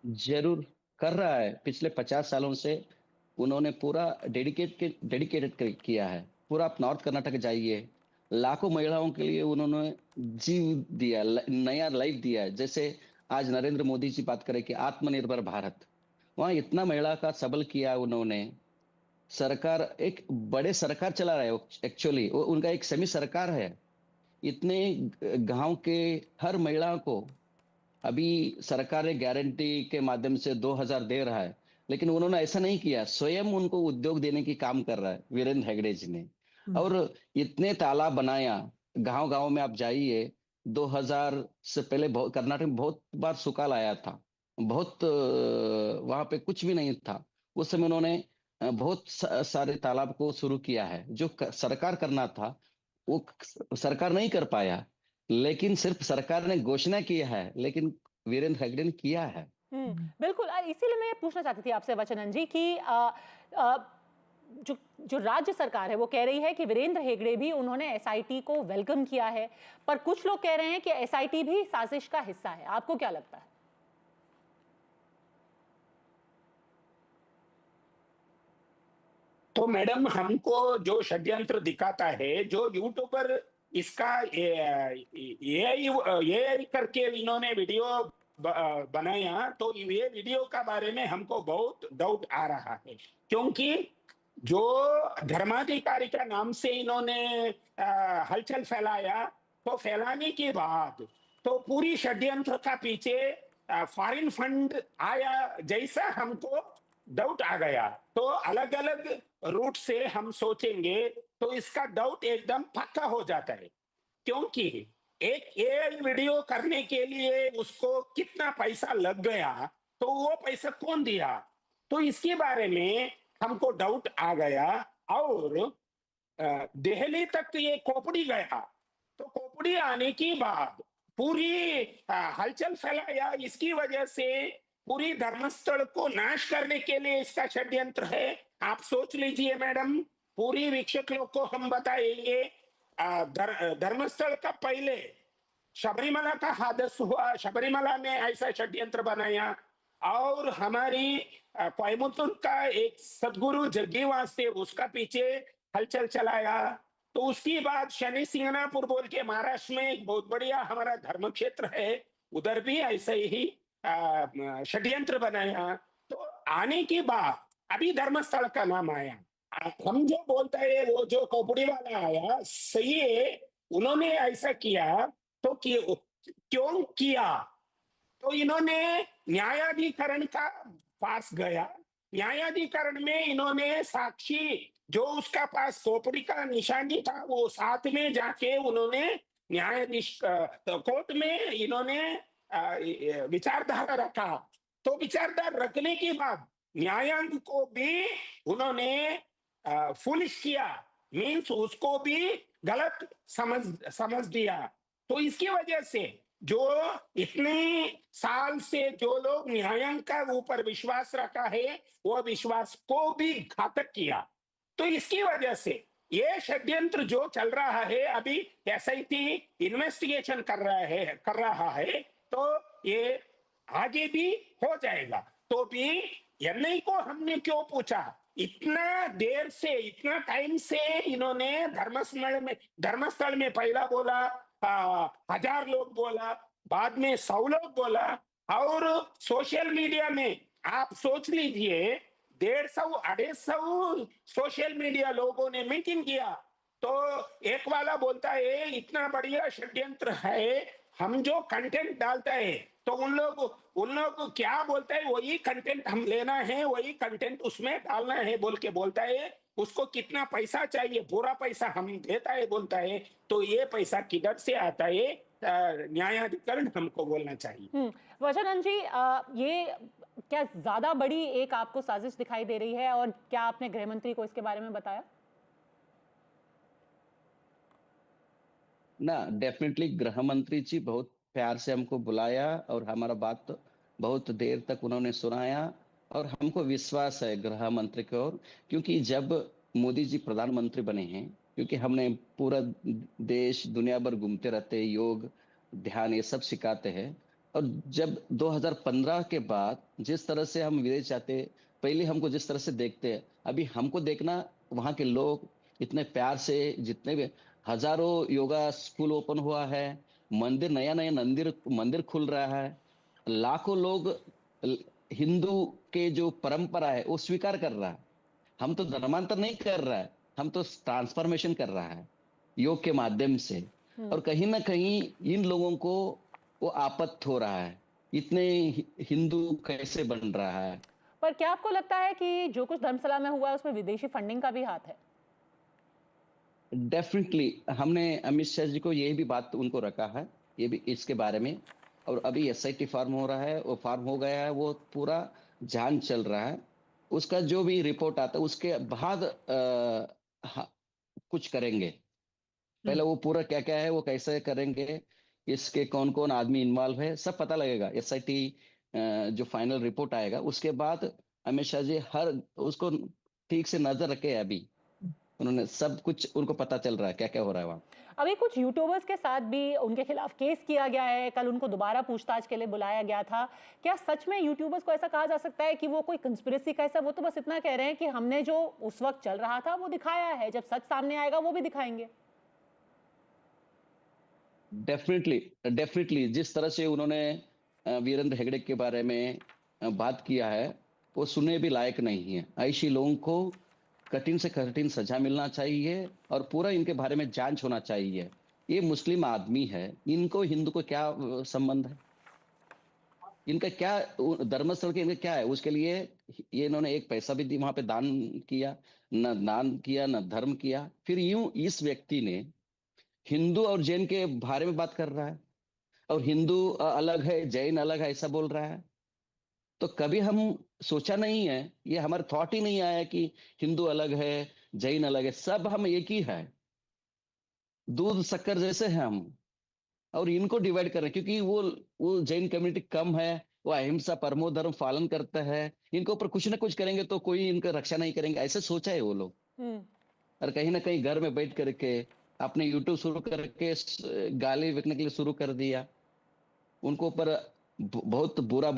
जरूर कर रहा है। पिछले 50 सालों से उन्होंने पूरा डेडिकेटेड किया है। पूरा आप नॉर्थ कर्नाटक जाइए, लाखों महिलाओं के लिए उन्होंने जीव दिया, नया लाइफ दिया है। जैसे आज नरेंद्र मोदी जी बात करें कि आत्मनिर्भर भारत, वहां इतना महिला का सबल किया उन्होंने। सरकार एक बड़े सरकार चला रहा है एक्चुअली, उनका एक सेमी सरकार है। इतने गांव के हर महिला को अभी सरकार ने गारंटी के माध्यम से 2000 दे रहा है, लेकिन उन्होंने ऐसा नहीं किया। स्वयं उनको उद्योग देने की काम कर रहा है वीरेंद्र हेगड़े जी ने। और इतने तालाब बनाया, गांव गांव में आप जाइए। 2000 से पहले कर्नाटक में बहुत बार सुकाल आया था, बहुत वहां पे कुछ भी नहीं था। उस समय उन्होंने बहुत सारे तालाब को शुरू किया है। जो सरकार करना था वो सरकार नहीं कर पाया, लेकिन सिर्फ सरकार ने घोषणा किया है, लेकिन वीरेंद्र हेगड़े ने किया है। बिल्कुल, इसीलिए मैं पूछना चाहती थी आपसे वचनन जी कि जो राज्य सरकार है वो कह रही है कि वीरेंद्र हेगड़े भी, उन्होंने एसआईटी को वेलकम किया है, पर कुछ लोग कह रहे हैं कि एसआईटी भी साजिश का हिस्सा है। आपको क्या लगता है? तो मैडम, हमको जो षड्यंत्र दिखाता है, जो यूट्यूब पर इसका एआई करके इन्होंने वीडियो बनाया, तो ये वीडियो का बारे में हमको बहुत डाउट आ रहा है। क्योंकि जो धर्माधिकारी का नाम से इन्होंने हलचल फैलाया, तो फैलाने के बाद तो पूरी षड्यंत्र का पीछे फॉरेन फंड आया जैसा हमको डाउट आ गया। तो अलग अलग रूट से हम सोचेंगे तो इसका डाउट एकदम पक्का हो जाता है। क्योंकि एक एआई वीडियो करने के लिए उसको कितना पैसा लग गया, तो वो पैसा कौन दिया, तो इसके बारे में हमको डाउट आ गया। और दिल्ली तक ये खोपड़ी गया, तो खोपड़ी आने के बाद पूरी हलचल फैलाया। इसकी वजह से पूरी धर्मस्थल को नाश करने के लिए इसका षड्यंत्र है। आप सोच लीजिए मैडम, पूरी वीक्षक लोग को हम बताएंगे। धर्मस्थल का पहले शबरीमला का हादस हुआ, शबरीमला में ऐसा षड्यंत्र बनाया। और हमारी कोयमुत्तूर का एक सदगुरु जग्गीवास से उसका पीछे हलचल चलाया। तो उसके बाद शनि सिंगनापुर बोल के महाराष्ट्र में एक बहुत बढ़िया हमारा धर्म क्षेत्र है, उधर भी ऐसे ही षड्यंत्र बनाया। तो आने के बाद अभी धर्मस्थल का नाम आया। हम जो बोलते हैं वो जो खोपड़ी वाला आया सही है, उन्होंने ऐसा किया तो क्यों किया? तो इन्होंने न्यायाधिकरण का पास गया, न्यायाधिकरण में इन्होंने साक्षी जो उसका पास खोपड़ी का निशानी था वो साथ में जाके उन्होंने न्यायाधीश कोर्ट में इन्होंने विचारधारा रखा। तो विचारधारा रखने के बाद न्यायालय को भी उन्होंने फुलिश किया, मीन्स उसको भी गलत समझ दिया। तो इसकी वजह से जो इतने साल से जो लोग न्यायालय का ऊपर विश्वास रखा है, वो विश्वास को भी घातक किया। तो इसकी वजह से ये षड्यंत्र जो चल रहा है, अभी एसआईटी इन्वेस्टिगेशन कर रहा है, तो ये आगे भी हो जाएगा। तो भी एनआई को हमने क्यों पूछा? इतना देर से, इतना टाइम से इन्होंने धर्मस्थल में पहला बोला 1000 लोग बोला, बाद में 100 लोग बोला, और सोशल मीडिया में आप सोच लीजिए 150-250 सोशल मीडिया लोगों ने मीटिंग किया। तो एक वाला बोलता है इतना बढ़िया षड्यंत्र है, हम जो कंटेंट डालता है तो उन लोग क्या बोलता है, वही कंटेंट हम लेना है, वही कंटेंट उसमें डालना है बोल के बोलता है। उसको कितना पैसा चाहिए, पूरा पैसा हम देता है बोलता है। तो ये पैसा किधर से आता है, न्यायाधिकरण हमको बोलना चाहिए। वचनन जी, ये क्या ज्यादा बड़ी एक आपको साजिश दिखाई दे रही है, और क्या आपने गृह मंत्री को इसके बारे में बताया? ना, डेफिनेटली गृह मंत्री जी बहुत प्यार से हमको बुलाया और हमारा बात बहुत देर तक उन्होंने सुनाया, और हमको विश्वास है गृह मंत्री की ओर, क्योंकि जब मोदी जी प्रधानमंत्री बने हैं, क्योंकि हमने पूरा देश दुनिया भर घूमते रहते हैं, योग ध्यान ये सब सिखाते हैं, और जब 2015 के बाद जिस तरह से हम विदेश जाते, पहले हमको जिस तरह से देखते हैं, अभी हमको देखना वहाँ के लोग इतने प्यार से, जितने भी हजारों योगा स्कूल ओपन हुआ है, मंदिर नया नया मंदिर खुल रहा है, लाखों लोग हिंदू के जो परंपरा है वो स्वीकार कर रहा है। हम तो धर्मांतर नहीं कर रहा है, हम तो ट्रांसफॉर्मेशन कर रहा है योग के माध्यम से, और कहीं ना कहीं इन लोगों को वो आपत्त हो रहा है, इतने हिंदू कैसे बन रहा है। पर क्या आपको लगता है कि जो कुछ धर्मशाला में हुआ है उसमें विदेशी फंडिंग का भी हाथ है? डेफिनेटली हमने अमित शाह जी को यही भी बात उनको रखा है, ये भी इसके बारे में, और अभी एसआईटी फार्म हो रहा है, वो फार्म हो गया है, वो पूरा जांच चल रहा है, उसका जो भी रिपोर्ट आता है उसके बाद कुछ करेंगे। पहले वो पूरा क्या क्या है, वो कैसे करेंगे, इसके कौन कौन आदमी इन्वॉल्व है, सब पता लगेगा। एसआईटी जो फाइनल रिपोर्ट आएगा उसके बाद अमित शाह जी हर उसको ठीक से नजर रखे, अभी उन्होंने सब कुछ उनको पता चल रहा है क्या क्या हो रहा है वहाँ। अभी कुछ यूट्यूबर्स के साथ भी उनके खिलाफ केस किया गया है, कल उनको दोबारा पूछताछ के लिए बुलाया गया था। क्या सच में यूट्यूबर्स को ऐसा कहा जा सकता है कि वो कोई कंस्पिरेसी का, ऐसा वो तो बस इतना कह रहे हैं कि हमने जो उस वक्त चल रहा था वो दिखाया है, जब सच सामने आएगा वो भी दिखाएंगे? डेफिनेटली जिस तरह से उन्होंने वीरेंद्र हेगड़े के बारे में बात किया है वो सुनने भी लायक नहीं है। ऐसे लोगों को कठिन से कठिन सजा मिलना चाहिए और पूरा इनके बारे में जांच होना चाहिए। ये मुस्लिम आदमी है, इनको हिंदू को क्या संबंध है, इनका क्या धर्मस्थल के इनका क्या है, उसके लिए ये इन्होंने एक पैसा भी वहां पे दान किया, न धर्म किया। फिर यूं इस व्यक्ति ने हिंदू और जैन के बारे में बात कर रहा है, और हिंदू अलग है जैन अलग है ऐसा बोल रहा है। तो कभी हम सोचा नहीं है, ये हमारे थॉट ही नहीं आया कि हिंदू अलग है जैन अलग है, सब हम एक ही है, दूध शक्कर जैसे हैं हम, और इनको डिवाइड कर रहे हैं क्योंकि वो जैन कम्युनिटी कम है, वो अहिंसा परमो धर्म पालन करता है, इनके ऊपर कुछ ना कुछ करेंगे तो कोई इनका रक्षा नहीं करेंगे, ऐसे सोचा है वो लोग। और कहीं ना कहीं घर में बैठ करके अपने यूट्यूब शुरू करके गाली बिकने के लिए शुरू कर दिया, उनको ऊपर बहुत बुरा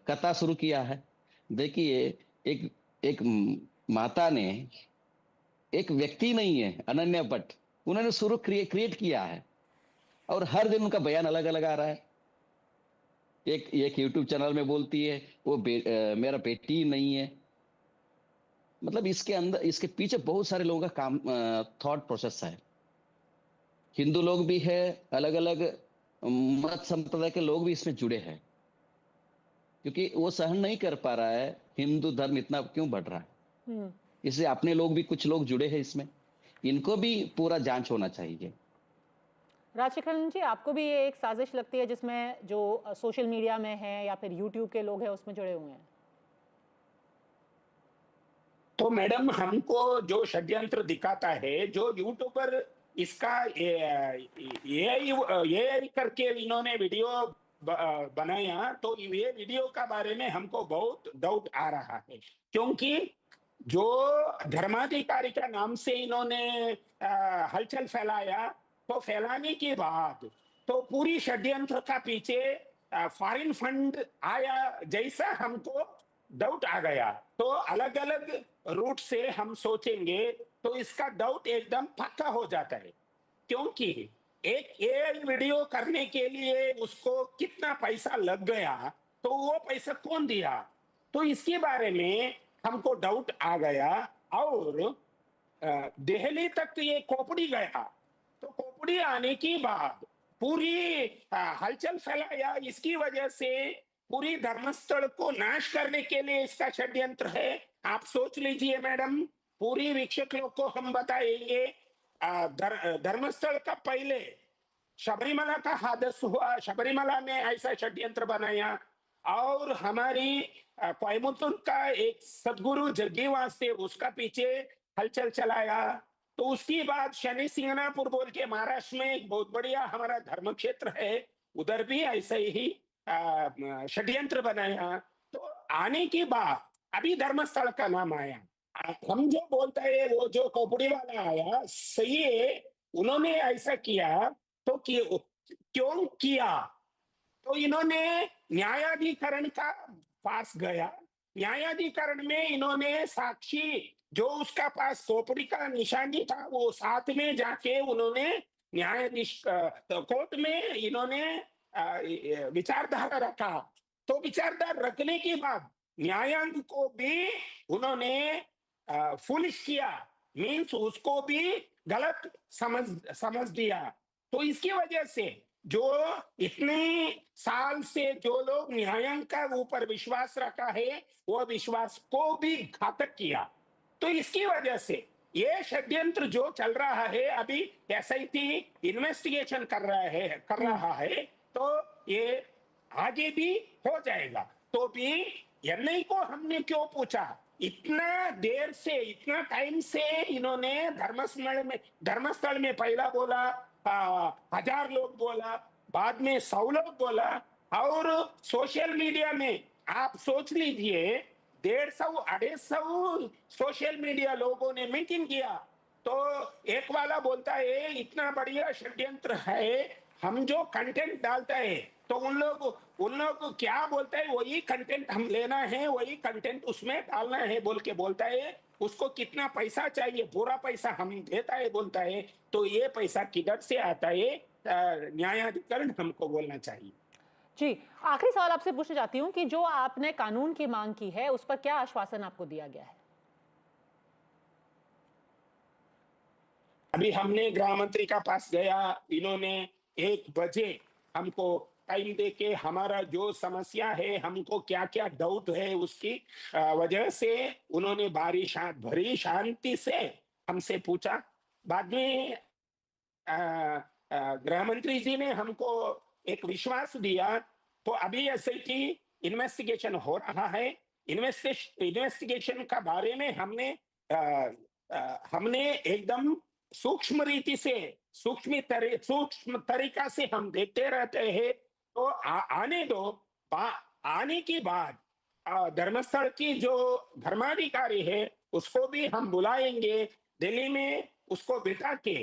कथा शुरू किया है। देखिए एक माता ने, एक व्यक्ति नहीं है अनन्या भट्ट, उन्होंने शुरू क्रिएट किया है, और हर दिन उनका बयान अलग अलग आ रहा है। एक यूट्यूब चैनल में बोलती है वो मेरा बेटी नहीं है। मतलब इसके अंदर, इसके पीछे बहुत सारे लोगों का काम, थॉट प्रोसेस है। हिंदू लोग भी है, अलग अलग मत संप्रदाय के लोग भी इसमें जुड़े हैं, क्योंकि वो सहन नहीं कर पा रहा है हिंदू धर्म इतना क्यों बढ़ रहा है, इसलिए अपने लोग भी कुछ लोग जुड़े हैं इसमें, इनको भी पूरा जांच होना चाहिए। राजशेखरन जी, आपको भी ये एक साजिश लगती है जिसमें जो सोशल मीडिया में है या फिर यूट्यूब के लोग हैं उसमें जुड़े हुए हैं? तो मैडम, हमको जो षड्यंत्र दिखाता है, जो यूट्यूबर इसका ये करके इन्होंने वीडियो बनाया, तो ये वीडियो का बारे में हमको बहुत डाउट आ रहा है, क्योंकि जो धर्माधिकारी का नाम से इन्होंने हलचल फैलाया, तो फैलाने के बाद तो पूरी षड्यंत्र का पीछे फॉरेन फंड आया जैसा हमको डाउट आ गया। तो अलग अलग रूट से हम सोचेंगे तो इसका डाउट एकदम पक्का हो जाता है, क्योंकि एक एआई वीडियो करने के लिए उसको कितना पैसा लग गया, तो वो पैसा कौन दिया, तो इसके बारे में हमको डाउट आ गया। और दिल्ली तक ये खोपड़ी गया, तो खोपड़ी आने के बाद पूरी हलचल फैलाया, इसकी वजह से पूरी धर्मस्थल को नाश करने के लिए इसका षड्यंत्र है। आप सोच लीजिए मैडम, पूरी वीक्षकों को हम बताएंगे, धर्मस्थल का पहले शबरीमला का हादसा हुआ, शबरीमला में ऐसा षड्यंत्र बनाया, और हमारी कोयमुत्तूर का एक सदगुरु जग्गीवास से उसका पीछे हलचल चलाया। तो उसकी बाद शनि सिंगनापुर बोल के महाराष्ट्र में एक बहुत बढ़िया हमारा धर्म क्षेत्र है, उधर भी ऐसे ही षड्यंत्र बनाया। तो आने के बाद अभी धर्मस्थल का नाम आया। हम जो बोलते हैं वो जो खोपड़ी वाला आया सही है, उन्होंने ऐसा किया तो क्यों किया? तो इन्होंने न्यायाधिकरण का पास गया, न्यायाधिकरण में इन्होंने साक्षी जो उसका पास खोपड़ी का निशानी था वो साथ में जाके उन्होंने न्यायाधीश कोर्ट में इन्होंने विचारधारा रखा। तो विचारधारा रखने के बाद न्यायालय को भी उन्होंने फुलिश किया, मीन्स उसको भी गलत समझ दिया। तो इसकी वजह से जो इतने साल से जो लोग न्यायालय का ऊपर विश्वास रखा है वो विश्वास को भी घातक किया। तो इसकी वजह से ये षड्यंत्र जो चल रहा है, अभी एसआईटी इन्वेस्टिगेशन कर रहा है, तो ये आगे भी हो जाएगा। तो भी एनआई को हमने क्यों पूछा? इतना देर से, इतना टाइम से इन्होंने धर्मस्थल में पहला बोला 1000 लोग बोला, बाद में 100 लोग बोला, और सोशल मीडिया में आप सोच लीजिए 150-250 सोशल मीडिया लोगों ने मीटिंग किया। तो एक वाला बोलता है इतना बढ़िया षड्यंत्र है, हम जो कंटेंट डालता है तो उन लोग क्या बोलता है, वही कंटेंट हम लेना है, वही कंटेंट उसमें डालना है बोल के बोलता है। उसको कितना पैसा चाहिए, पूरा पैसा हम देता है बोलता है। तो ये पैसा किधर से आता है, न्यायाधिकरण हमको बोलना चाहिए। जी, आखिरी सवाल आपसे पूछना चाहती हूँ कि जो आपने कानून की मांग की है उस पर क्या आश्वासन आपको दिया गया है? अभी हमने गृह मंत्री का पास गया, इन्होंने 1 बजे हमको टाइम दे के हमारा जो समस्या है, हमको क्या क्या डाउट है उसकी वजह से उन्होंने भरी शांति से हमसे पूछा। बाद में गृह मंत्री जी ने हमको एक विश्वास दिया। तो अभी एसआईटी इन्वेस्टिगेशन हो रहा है, इन्वेस्टिगेशन का बारे में हमने एकदम सूक्ष्म रीति से, सूक्ष्म तरीका से हम देखते रहते हैं। तो आने दो, आने के बाद धर्मस्थल की जो धर्माधिकारी है उसको भी हम बुलाएंगे दिल्ली में, उसको बिठा के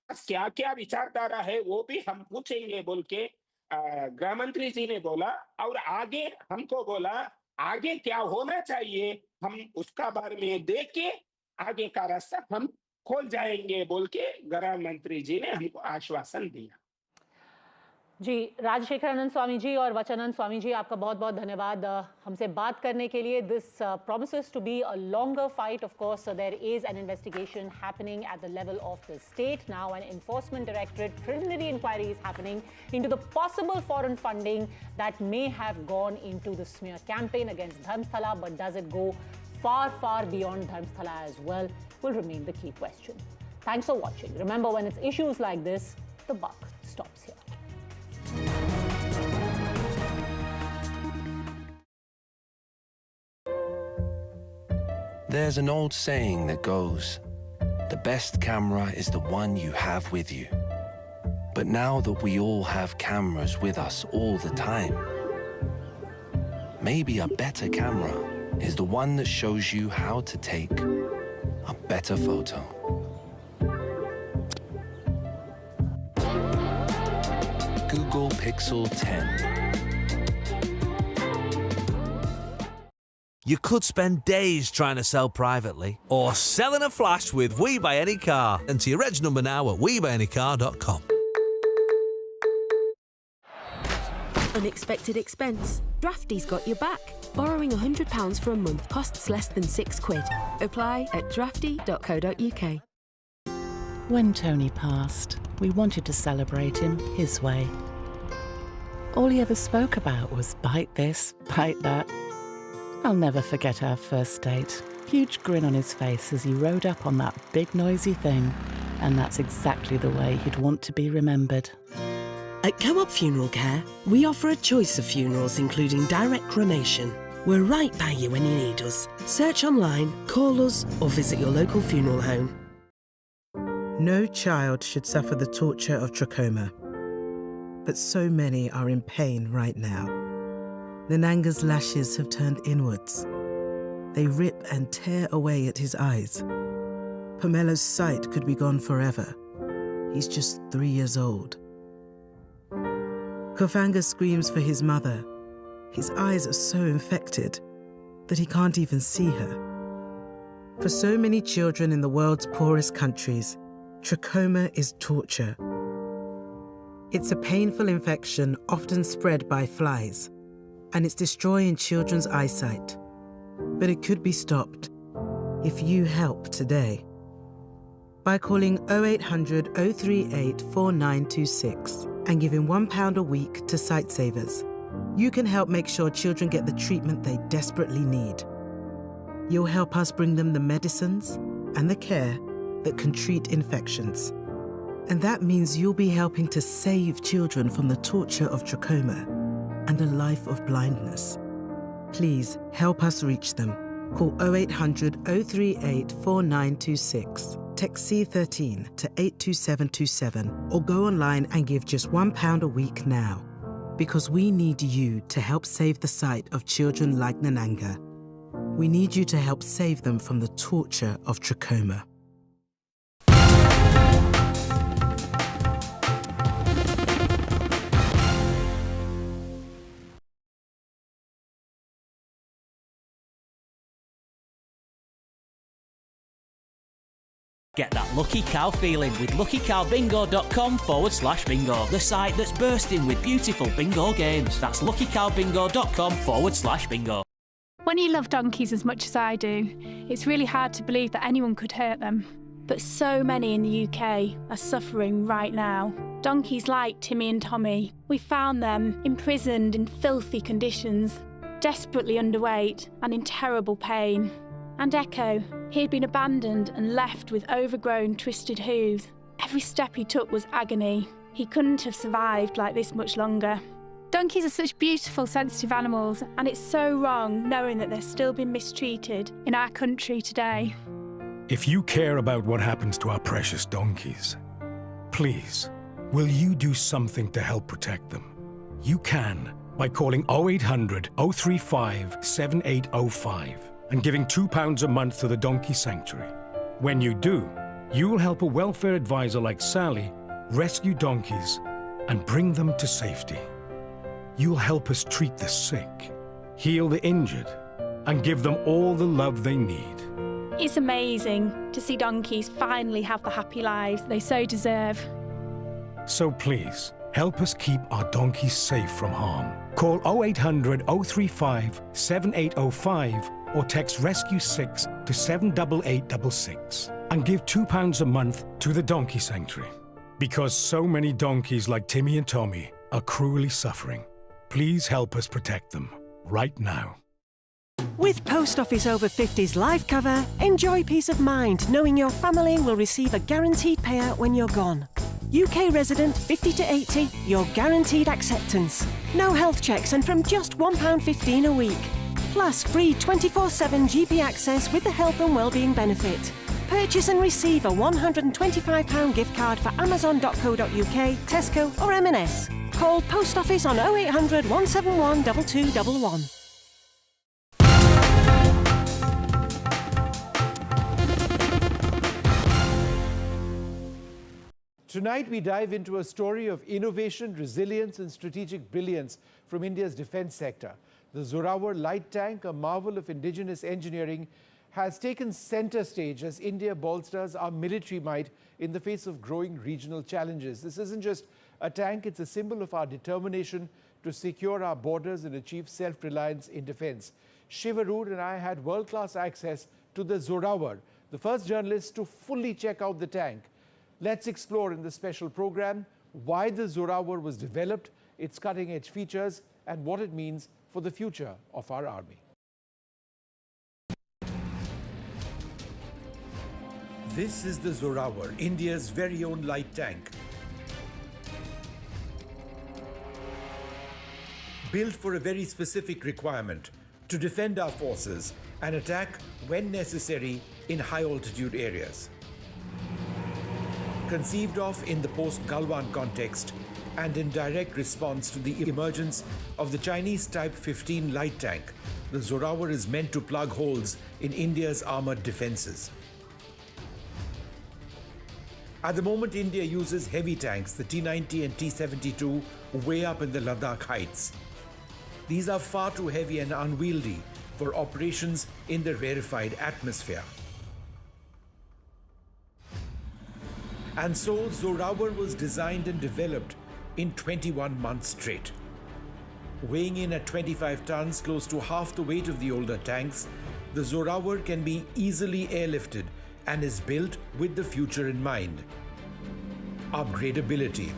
क्या क्या विचारधारा है वो भी हम पूछेंगे बोल के गृह मंत्री जी ने बोला। और आगे हमको बोला आगे क्या होना चाहिए हम उसका बारे में देख के आगे का रास्ता हम खोल जाएंगे बोल के गृह मंत्री जी ने हमको आश्वासन दिया। जी, राजशेखरानंद स्वामी जी और वचनानंद स्वामी जी, आपका बहुत बहुत धन्यवाद हमसे बात करने के लिए। This promises to be a longer fight, of course. So there is an investigation happening at the level of the state now. An enforcement directorate preliminary inquiry is happening into the possible foreign funding that may have gone into the smear campaign against Dharmsthala. But does it go far, far beyond Dharmsthala as well? Will remain the key question. Thanks for watching. Remember, when it's issues like this, the buck stops here. There's an old saying that goes, the best camera is the one you have with you. But now that we all have cameras with us all the time, maybe a better camera is the one that shows you how to take a better photo. Google Pixel 10. You could spend days trying to sell privately or selling a flash with We Buy Any Car. Enter your reg number now at WeBuyAnyCar.com. Unexpected expense? Drafty's got your back. Borrowing £100 for a month costs less than £6. Apply at drafty.co.uk. When Tony passed, we wanted to celebrate him his way. All he ever spoke about was bite this, bite that. I'll never forget our first date. Huge grin on his face as he rode up on that big noisy thing. And that's exactly the way he'd want to be remembered. At Co-op Funeral Care, we offer a choice of funerals including direct cremation. We're right by you when you need us. Search online, call us, or visit your local funeral home. No child should suffer the torture of trachoma, but so many are in pain right now. Nananga's lashes have turned inwards. They rip and tear away at his eyes. Pamelo's sight could be gone forever. He's just 3 years old. Kofanga screams for his mother. His eyes are so infected that he can't even see her. For so many children in the world's poorest countries, trachoma is torture. It's a painful infection often spread by flies, and it's destroying children's eyesight. But it could be stopped if you help today. By calling 0800 038 4926 and giving £1 a week to Sightsavers, you can help make sure children get the treatment they desperately need. You'll help us bring them the medicines and the care that can treat infections. And that means you'll be helping to save children from the torture of trachoma and a life of blindness. Please help us reach them. Call 0800 038 4926. Text C13 to 82727 or go online and give just £1 a week now. Because we need you to help save the sight of children like Nananga. We need you to help save them from the torture of trachoma. Get that lucky cow feeling with luckycowbingo.com/bingo, the site that's bursting with beautiful bingo games. That's luckycowbingo.com/bingo. When you love donkeys as much as I do, it's really hard to believe that anyone could hurt them. But so many in the UK are suffering right now. Donkeys like Timmy and Tommy. We found them imprisoned in filthy conditions, desperately underweight and in terrible pain. And Echo, he had been abandoned and left with overgrown, twisted hooves. Every step he took was agony. He couldn't have survived like this much longer. Donkeys are such beautiful, sensitive animals, and it's so wrong knowing that they're still being mistreated in our country today. If you care about what happens to our precious donkeys, please, will you do something to help protect them? You can by calling 0800 035 7805. and giving £2 a month to the Donkey Sanctuary. When you do, you'll help a welfare advisor like Sally rescue donkeys and bring them to safety. You'll help us treat the sick, heal the injured, and give them all the love they need. It's amazing to see donkeys finally have the happy lives they so deserve. So please, help us keep our donkeys safe from harm. Call 0800 035 7805 or text Rescue 6 to 78866 and give £2 a month to the Donkey Sanctuary. Because so many donkeys like Timmy and Tommy are cruelly suffering. Please help us protect them right now. With Post Office Over 50s life cover, enjoy peace of mind knowing your family will receive a guaranteed payout when you're gone. UK resident 50 to 80, you're guaranteed acceptance. No health checks and from just £1.15 a week. Plus free 24/7 GP access with the health and wellbeing benefit. Purchase and receive a £125 gift card for amazon.co.uk, Tesco or M&S. Call Post Office on 0800 171 2211. Tonight we dive into a story of innovation, resilience and strategic brilliance from India's defence sector. The Zorawar light tank, a marvel of indigenous engineering, has taken center stage as India bolsters our military might in the face of growing regional challenges. This isn't just a tank, it's a symbol of our determination to secure our borders and achieve self-reliance in defense. Shiv Arun and I had world-class access to the Zorawar, the first journalist to fully check out the tank. Let's explore in this special program why the Zorawar was developed, its cutting-edge features, and what it means for the future of our army. This is the Zorawar, India's very own light tank. built for a very specific requirement: to defend our forces and attack when necessary in high-altitude areas. Conceived of in the post-Galwan context and in direct response to the emergence of the Chinese Type 15 light tank, the Zorawar is meant to plug holes in India's armored defenses. At the moment, India uses heavy tanks, the T-90 and T-72, way up in the Ladakh heights. These are far too heavy and unwieldy for operations in the rarefied atmosphere. And so, Zorawar was designed and developed in 21 months straight. Weighing in at 25 tons, close to half the weight of the older tanks, the Zorawar can be easily airlifted and is built with the future in mind. Upgradability.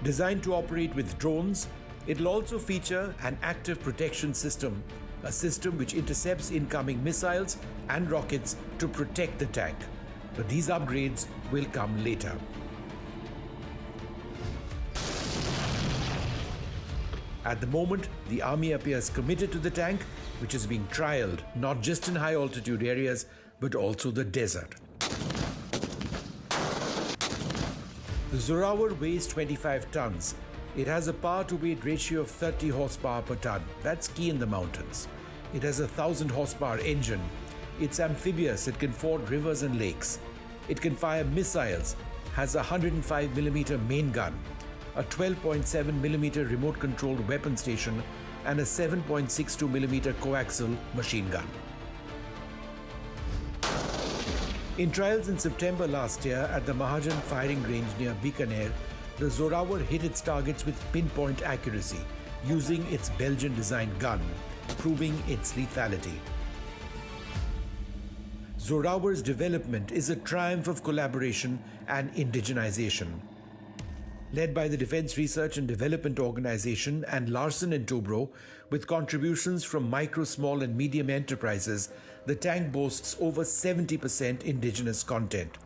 Designed to operate with drones, it'll also feature an active protection system, a system which intercepts incoming missiles and rockets to protect the tank. But these upgrades will come later. At the moment, the army appears committed to the tank, which is being trialed not just in high-altitude areas, but also the desert. The Zorawar weighs 25 tons. It has a power-to-weight ratio of 30 horsepower per ton. That's key in the mountains. It has a 1,000 horsepower engine. It's amphibious. It can ford rivers and lakes. It can fire missiles, has a 105mm main gun, a 12.7mm remote-controlled weapon station, and a 7.62mm coaxial machine gun. In trials in September last year at the Mahajan firing range near Bikaner, the Zorawar hit its targets with pinpoint accuracy, using its Belgian-designed gun, proving its lethality. Zorawar's development is a triumph of collaboration and indigenization. Led by the Defense Research and Development Organization and Larsen & Toubro, with contributions from micro, small and medium enterprises, the tank boasts over 70% indigenous content.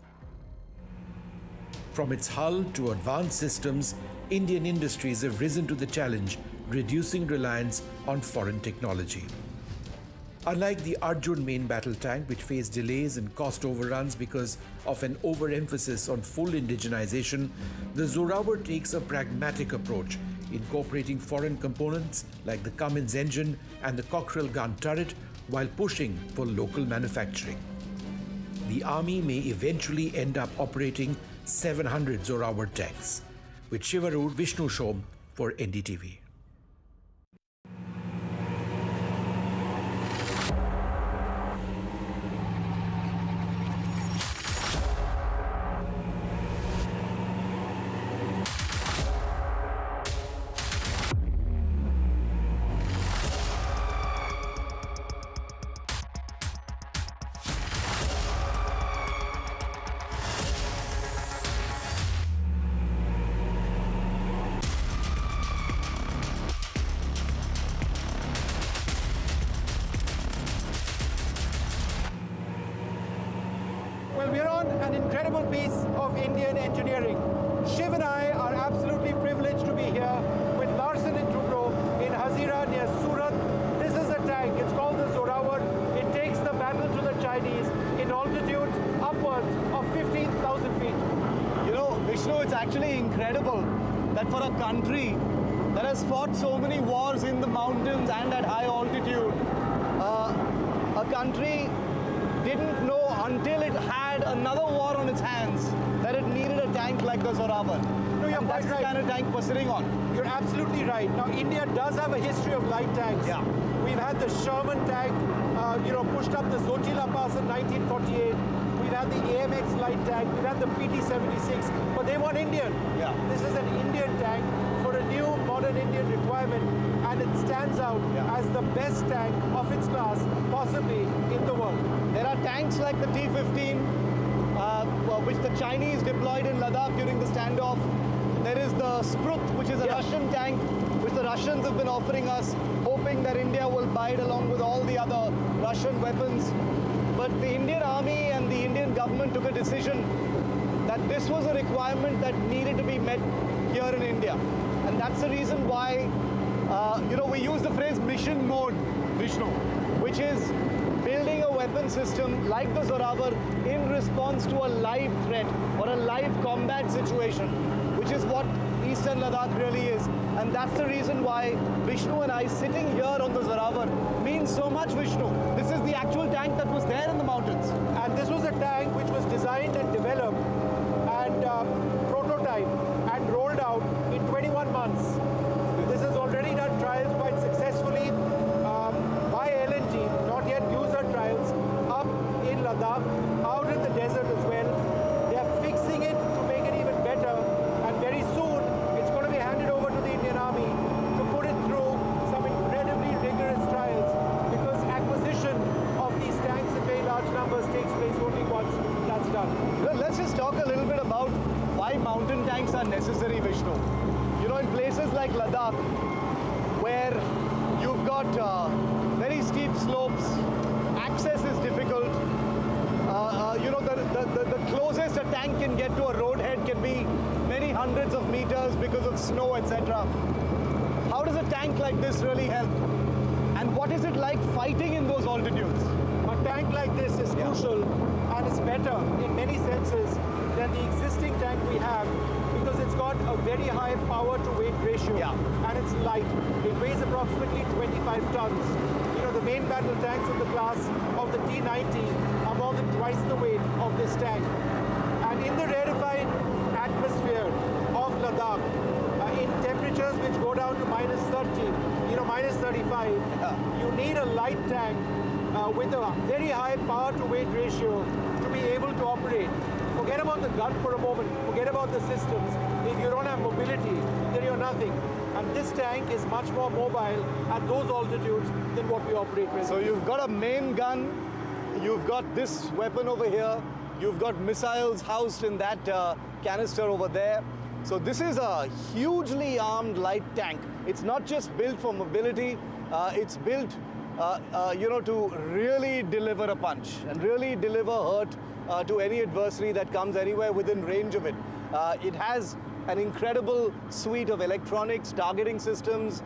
From its hull to advanced systems, Indian industries have risen to the challenge, reducing reliance on foreign technology. Unlike the Arjun main battle tank, which faced delays and cost overruns because of an overemphasis on full indigenization, the Zorawar takes a pragmatic approach, incorporating foreign components like the Cummins engine and the Cockerell gun turret while pushing for local manufacturing. The army may eventually end up operating 700 Zorawar tanks. With Shivarur, Vishnu Shom for NDTV. Well, we're on an incredible piece of Indian engineering. Shiv and I are absolutely privileged to be here with Larsen & Toubro in Hazira near Surat. This is a tank. It's called the Zorawar. It takes the battle to the Chinese in altitudes upwards of 15,000 feet. You know, Vishnu, it's actually incredible that for a country that has fought so many wars in the mountains and at high altitude, a country didn't know until it had another war on its hands that it needed a tank like the Zorawar. No, you're and that's right. the kind of tank we're sitting on. You're absolutely right. Now, India does have a history of light tanks. Yeah. We've had the Sherman tank, pushed up the Zojila Pass in 1948. We've had the AMX light tank. We've had the PT-76, but they weren't Indian. Yeah. This is an Indian tank for a new modern Indian requirement, and it stands out as the best tank of its class, possibly in the world. There are tanks like the T-15, which the Chinese deployed in Ladakh during the standoff. There is the Sprut, which is a Russian tank, which the Russians have been offering us, hoping that India will buy it along with all the other Russian weapons. But the Indian Army and the Indian government took a decision that this was a requirement that needed to be met here in India. And that's the reason why, we use the phrase mission mode, Vishnu, which is building a weapon system like the Zorawar in response to a live threat or a live combat situation, which is what Eastern Ladakh really is. And that's the reason why Vishnu and I sitting here on the Zorawar means so much, Vishnu. This is the actual tank that was there in the mountains. And this was a tank which was designed and developed and prototyped and rolled out in 21 months. This has already done trials quite successfully by L&T, not yet user trials, up in Ladakh, out in the desert as well. They are fixing it to make it even better, and very soon it's going to be handed over to the Indian Army to put it through some incredibly rigorous trials, because acquisition of these tanks in very large numbers takes place only once that's done. Well, let's just talk a little bit about why mountain tanks are necessary, Vishnu. In places like Ladakh, where you've got very steep slopes, access is difficult. The closest a tank can get to a roadhead can be many hundreds of meters because of snow, etc. How does a tank like this really help? And what is it like fighting in those altitudes? A tank like this is crucial, and it's better in many senses than the existing tank we have, because it's got a very high power to weight ratio, and it's light. It weighs approximately 25 tons. The main battle tanks of the class of the T-90 are more than twice the weight of this tank. And in the rarefied atmosphere of Ladakh, in temperatures which go down to minus 30, minus 35, you need a light tank with a very high power to weight ratio to be able to operate. Forget about the gun for a moment, forget about the systems. If you don't have mobility, then you're nothing. And this tank is much more mobile at those altitudes than what we operate with. So you've got a main gun, you've got this weapon over here, you've got missiles housed in that canister over there. So this is a hugely armed light tank. It's not just built for mobility, it's built to really deliver a punch and really deliver hurt to any adversary that comes anywhere within range of it. It has an incredible suite of electronics, targeting systems.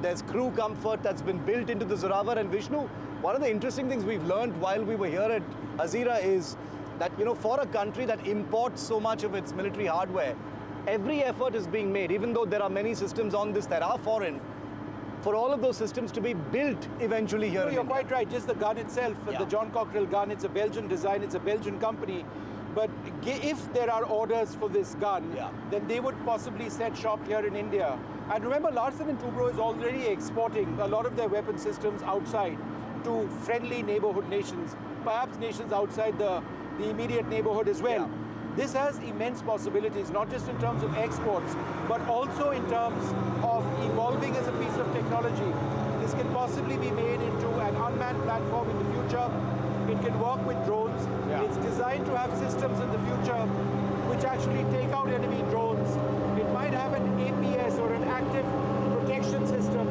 There's crew comfort that's been built into the Zorawar. And Vishnu, one of the interesting things we've learned while we were here at Hazira is that, for a country that imports so much of its military hardware, every effort is being made, even though there are many systems on this that are foreign, for all of those systems to be built eventually here in India. You're quite right. Just the gun itself, the John Cockerell gun, it's a Belgian design, it's a Belgian company. But if there are orders for this gun, then they would possibly set shop here in India. And remember, Larsen & Toubro is already exporting a lot of their weapon systems outside to friendly neighborhood nations, perhaps nations outside the immediate neighborhood as well. This has immense possibilities, not just in terms of exports, but also in terms of evolving as a piece of technology. This can possibly be made into an unmanned platform in the future. It can work with drones. It's designed to have systems in the future which actually take out enemy drones. It might have an APS or an active protection system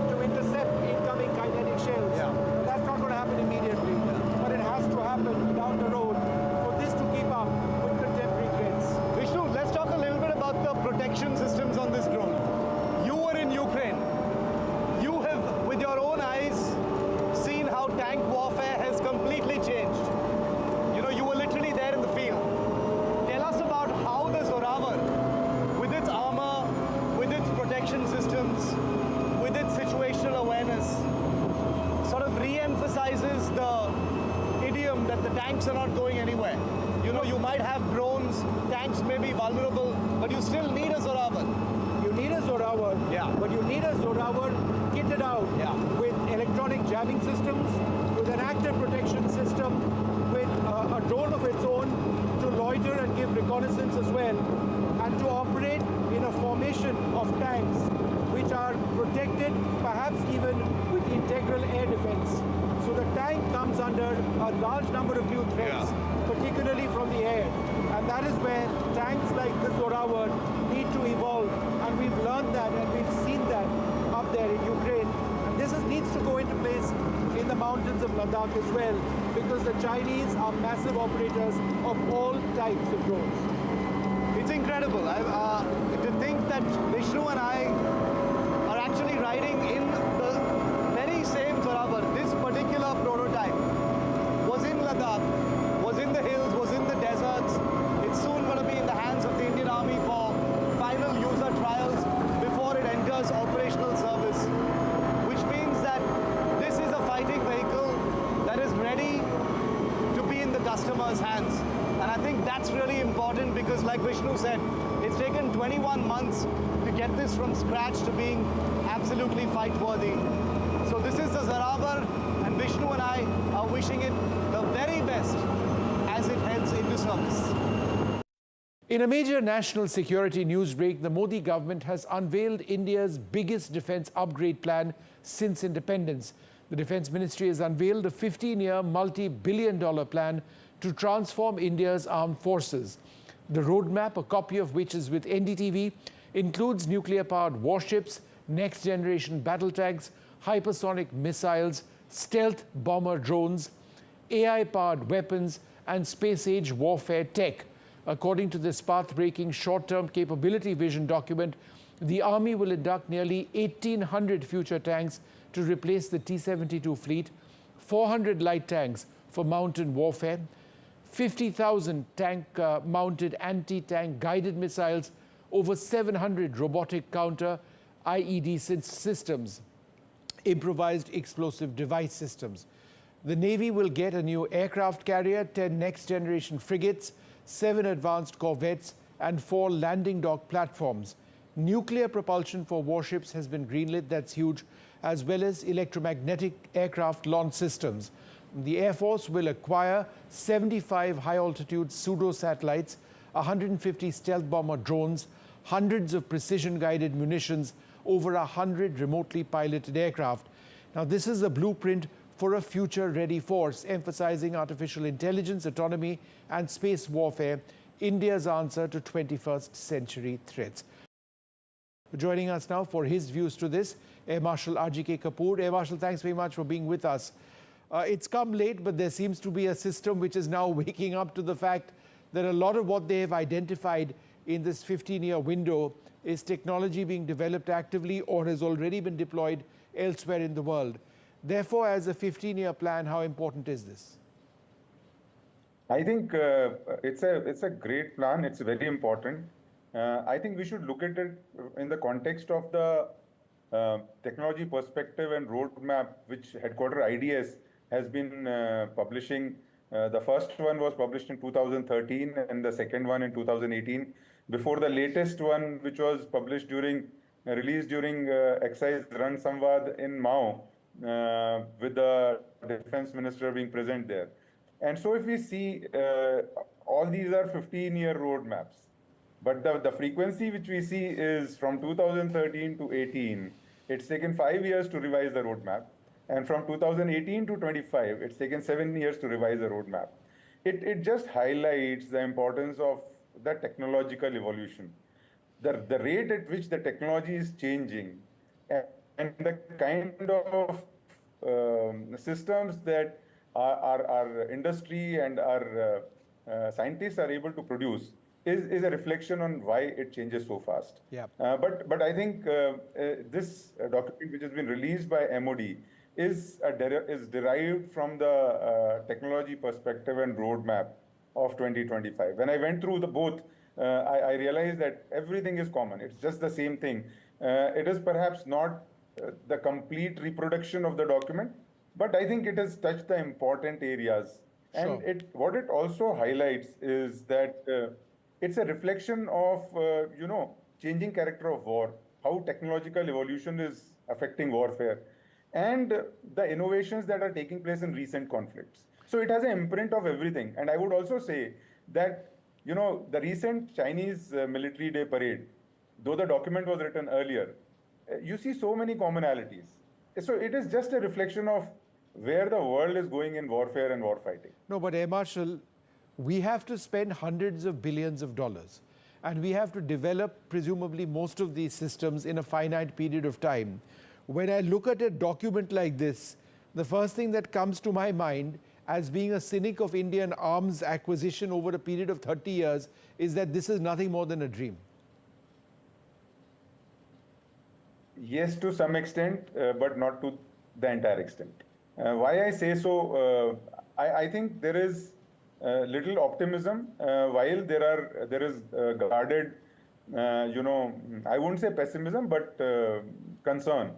to intercept incoming kinetic shells. That's not going to happen immediately, but it has to happen down the road for this to keep up with contemporary threats. Vishnu, let's talk a little bit about the protection systems on this drone. You were in Ukraine. You have, with your own eyes, seen how tank warfare has completely changed. You were literally there in the field. Tell us about how the Zorawar, with its armor, with its protection systems, with its situational awareness, sort of re-emphasizes the idiom that the tanks are not going anywhere. You might have drones, tanks may be vulnerable, but you still need a Zorawar. You need a Zorawar, but you need a Zorawar kitted out with electronic jamming systems, with an active protection system, with a drone of its own to loiter and give reconnaissance as well, and to operate in a formation of tanks which are protected, perhaps even with integral air defense. So the tank comes under a large number of new threats, particularly from the air. And that is where tanks like the Zorawar need to evolve. And we've learned that and we've seen that up there in Ukraine. And this needs to go into place in the mountains of Ladakh as well, because the Chinese are massive operators of all types of drones. It's incredible. To think that Vishnu and I are actually riding in the very same Zorawar. This particular prototype was in Ladakh, was in the hills, was in the deserts. It's soon going to be in the hands of the Indian Army for final user trials before it enters operational service, which means that this is a fighting vehicle that is ready to be in the customer's hands. And I think that's really important because, like Vishnu said, it's taken 21 months to get this from scratch to being absolutely fight-worthy. So this is the Zorawar, and Vishnu and I are wishing it the very best as it heads into service. In a major national security news break, the Modi government has unveiled India's biggest defense upgrade plan since independence. The Defense Ministry has unveiled a 15-year, multi-billion-dollar plan to transform India's armed forces. The roadmap, a copy of which is with NDTV, includes nuclear-powered warships, next-generation battle tanks, hypersonic missiles, stealth bomber drones, AI-powered weapons, and space-age warfare tech. According to this path-breaking short-term capability vision document, the Army will induct nearly 1,800 future tanks to replace the T-72 fleet, 400 light tanks for mountain warfare, 50,000 tank-mounted anti-tank guided missiles, over 700 robotic counter IED systems, improvised explosive device systems. The Navy will get a new aircraft carrier, 10 next-generation frigates, 7 advanced corvettes, and 4 landing dock platforms. Nuclear propulsion for warships has been greenlit, that's huge, as well as electromagnetic aircraft launch systems. The Air Force will acquire 75 high-altitude pseudo-satellites, 150 stealth bomber drones, hundreds of precision-guided munitions, over 100 remotely piloted aircraft. Now, this is a blueprint for a future-ready force, emphasizing artificial intelligence, autonomy, and space warfare, India's answer to 21st century threats. Joining us now for his views to this, Air Marshal R.G.K. Kapoor. Air Marshal, thanks very much for being with us. It's come late, but there seems to be a system which is now waking up to the fact that a lot of what they have identified in this 15-year window is technology being developed actively or has already been deployed elsewhere in the world. Therefore, as a 15-year plan, how important is this? I think it's a great plan. It's very important. I think we should look at it in the context of the technology perspective and roadmap, which headquarter IDS has been publishing. The first one was published in 2013 and the second one in 2018. Before the latest one, which was published released during Exercise Ran Samvad in Mao, with the defense minister being present there. And so if we see, all these are 15-year roadmaps. But the frequency which we see is from 2013 to 18. It's taken 5 years to revise the roadmap. And from 2018 to 25, it's taken 7 years to revise the roadmap. It just highlights the importance of the technological evolution. The rate at which the technology is changing and the kind of systems that our industry and our scientists are able to produce is a reflection on why it changes so fast. Yeah. But I think this document, which has been released by MOD, is derived from the technology perspective and roadmap of 2025. When I went through both, I realized that everything is common. It's just the same thing. It is perhaps not the complete reproduction of the document, but I think it has touched the important areas. Sure. And what it also highlights is that it's a reflection of changing character of war, how technological evolution is affecting warfare, and the innovations that are taking place in recent conflicts. So it has an imprint of everything. And I would also say that the recent Chinese military day parade, though the document was written earlier, you see so many commonalities. So it is just a reflection of where the world is going in warfare and warfighting. No, but Air Marshal, we have to spend hundreds of billions of dollars, and we have to develop presumably most of these systems in a finite period of time. When I look at a document like this, the first thing that comes to my mind, as being a cynic of Indian arms acquisition over a period of 30 years is that this is nothing more than a dream. Yes, to some extent, but not to the entire extent. Why I say so, I think there is little optimism, while there is guarded, I wouldn't say pessimism, but concern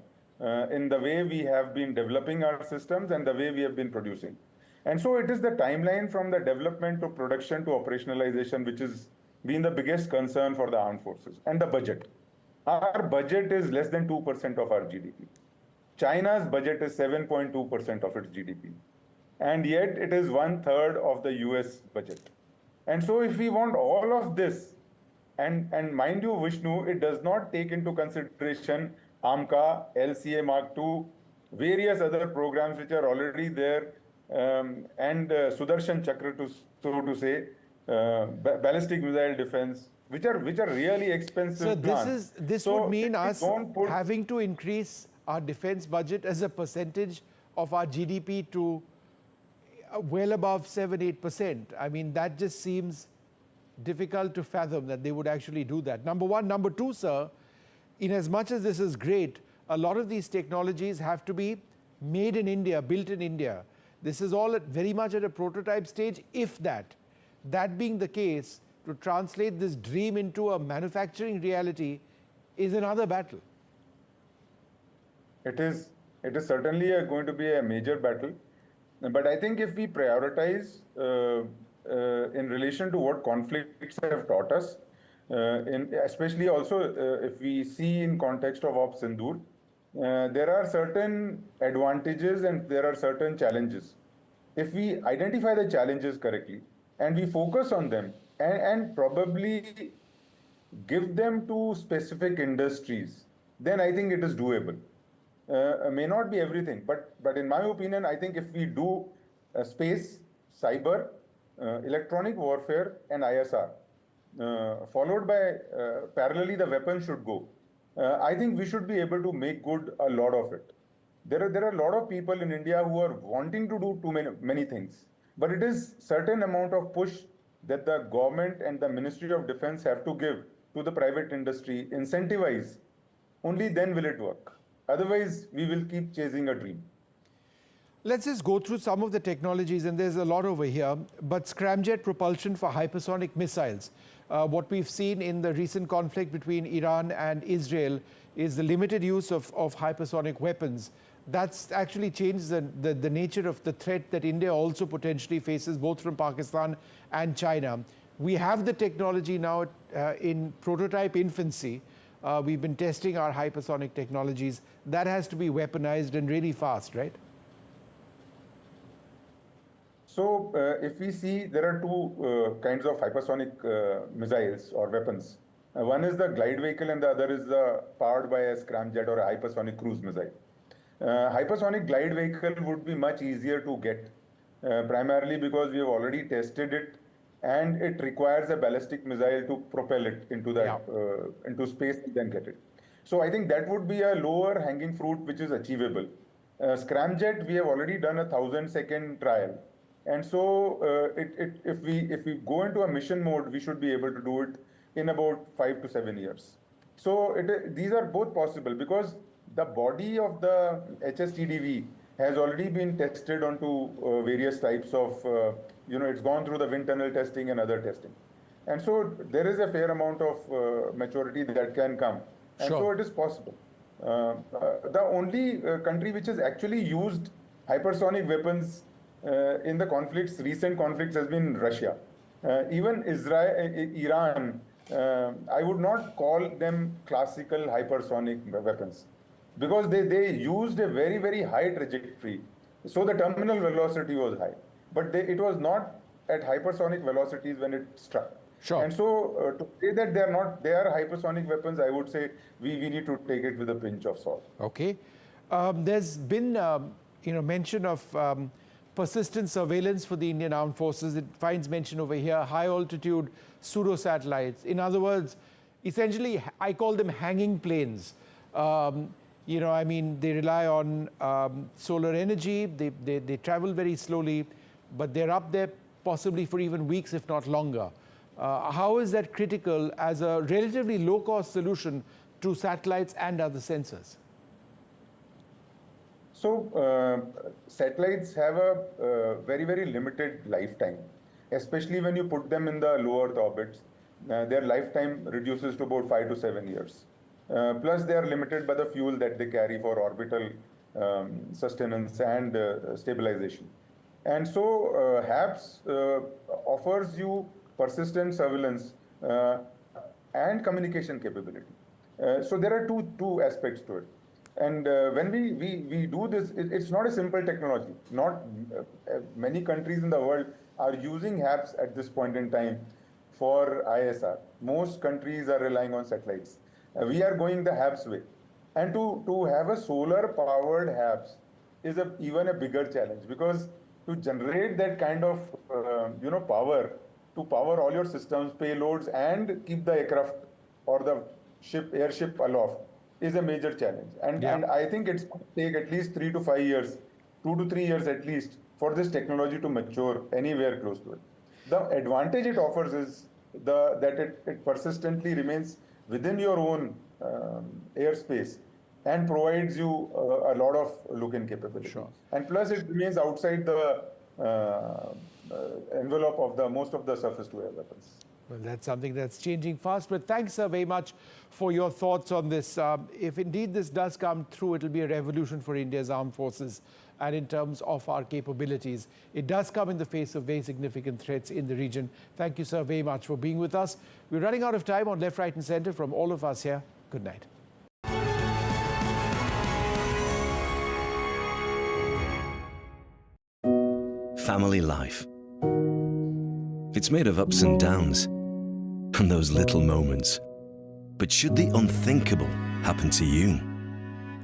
in the way we have been developing our systems and the way we have been producing. And so it is the timeline from the development to production to operationalization which has been the biggest concern for the armed forces, and the budget. Our budget is less than 2% of our GDP. China's budget is 7.2% of its GDP. And yet it is 1/3 of the US budget. And so if we want all of this, and mind you, Vishnu, it does not take into consideration AMCA, LCA Mark II, various other programs which are already there, and Sudarshan Chakra, so to say, ballistic missile defense, which are really expensive. So this would mean us having to increase our defense budget as a percentage of our GDP to well above 7-8%. I mean, that just seems difficult to fathom that they would actually do that. Number one. Number two, sir, in as much as this is great, a lot of these technologies have to be made in India, built in India. This is all very much at a prototype stage, if that. That being the case, to translate this dream into a manufacturing reality is another battle. It is certainly going to be a major battle. But I think if we prioritize in relation to what conflicts have taught us, especially also if we see in context of Op Sindoor, there are certain advantages and there are certain challenges. If we identify the challenges correctly and we focus on them and probably give them to specific industries, then I think it is doable. May not be everything, but in my opinion, I think if we do space, cyber, electronic warfare, and ISR, followed by parallelly the weapons should go. I think we should be able to make good a lot of it. There are a lot of people in India who are wanting to do many things, but it is certain amount of push that the government and the Ministry of Defense have to give to the private industry, incentivize. Only then will it work. Otherwise, we will keep chasing a dream. Let's just go through some of the technologies, and there's a lot over here, but scramjet propulsion for hypersonic missiles. What we've seen in the recent conflict between Iran and Israel is the limited use of hypersonic weapons. That's actually changed the nature of the threat that India also potentially faces, both from Pakistan and China. We have the technology now in prototype infancy. We've been testing our hypersonic technologies. That has to be weaponized and really fast, right? So if we see, there are two kinds of hypersonic missiles or weapons. One is the glide vehicle and the other is powered by a scramjet or a hypersonic cruise missile. Hypersonic glide vehicle would be much easier to get, primarily because we have already tested it, and it requires a ballistic missile to propel it into into space and then get it. So I think that would be a lower hanging fruit which is achievable. Scramjet, we have already done a 1,000-second trial. And so if we go into a mission mode, we should be able to do it in about 5 to 7 years. So these are both possible because the body of the HSTDV has already been tested onto various types of, it's gone through the wind tunnel testing and other testing. And so there is a fair amount of maturity that can come. And so it is possible. The only country which has actually used hypersonic weapons in the recent conflicts has been Russia. Even Iran, I would not call them classical hypersonic weapons because they used a very, very high trajectory. So the terminal velocity was high, but it was not at hypersonic velocities when it struck. And so to say that they are hypersonic weapons, I would say we need to take it with a pinch of salt. Okay. There's been mention of persistent surveillance for the Indian Armed Forces. It finds mention over here, high-altitude pseudo-satellites. In other words, essentially, I call them hanging planes. They rely on solar energy, they travel very slowly. but they're up there possibly for even weeks, if not longer. How is that critical as a relatively low-cost solution to satellites and other sensors? So satellites have a very, very limited lifetime, especially when you put them in the low Earth orbits. Their lifetime reduces to about 5 to 7 years. Plus, they are limited by the fuel that they carry for orbital sustenance and stabilization. And so HAPS offers you persistent surveillance and communication capability. So there are two aspects to it. And when we do this, it's not a simple technology. Not many countries in the world are using HAPS at this point in time for ISR. Most countries are relying on satellites. We are going the HAPS way. And to have a solar-powered HAPS is even a bigger challenge, because to generate that kind of power, to power all your systems, payloads, and keep the aircraft or the airship aloft is a major challenge. And I think it's going to take at least 3 to 5 years, 2 to 3 years at least, for this technology to mature anywhere close to it. The advantage it offers is that it persistently remains within your own airspace and provides you a lot of look-in capability. Sure. And plus, it remains outside the envelope of most of the surface-to-air weapons. Well, that's something that's changing fast. But thanks, sir, very much for your thoughts on this. If indeed this does come through, it will be a revolution for India's armed forces and in terms of our capabilities. It does come in the face of very significant threats in the region. Thank you, sir, very much for being with us. We're running out of time on Left, Right and Centre. From all of us here, good night. Family life. It's made of ups and downs and those little moments. But should the unthinkable happen to you?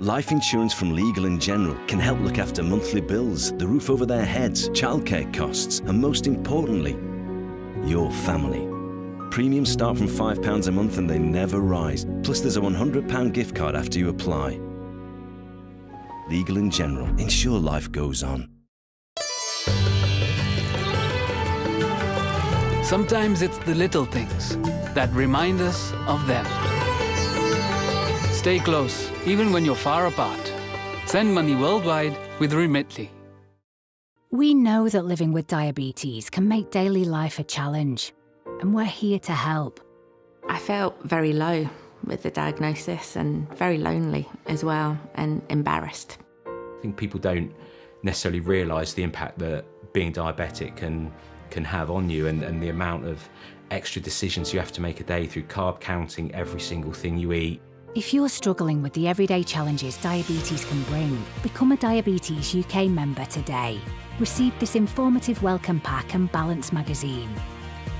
Life insurance from Legal & General can help look after monthly bills, the roof over their heads, childcare costs, and most importantly, your family. Premiums start from £5 a month and they never rise. Plus there's a £100 gift card after you apply. Legal & General. Ensure life goes on. Sometimes it's the little things that remind us of them. Stay close, even when you're far apart. Send money worldwide with Remitly. We know that living with diabetes can make daily life a challenge, and we're here to help. I felt very low with the diagnosis and very lonely as well, and embarrassed. I think people don't necessarily realise the impact that being diabetic can have on you, and the amount of extra decisions you have to make a day through carb counting every single thing you eat. If you're struggling with the everyday challenges diabetes can bring, become a Diabetes UK member today. Receive this informative welcome pack and Balance magazine.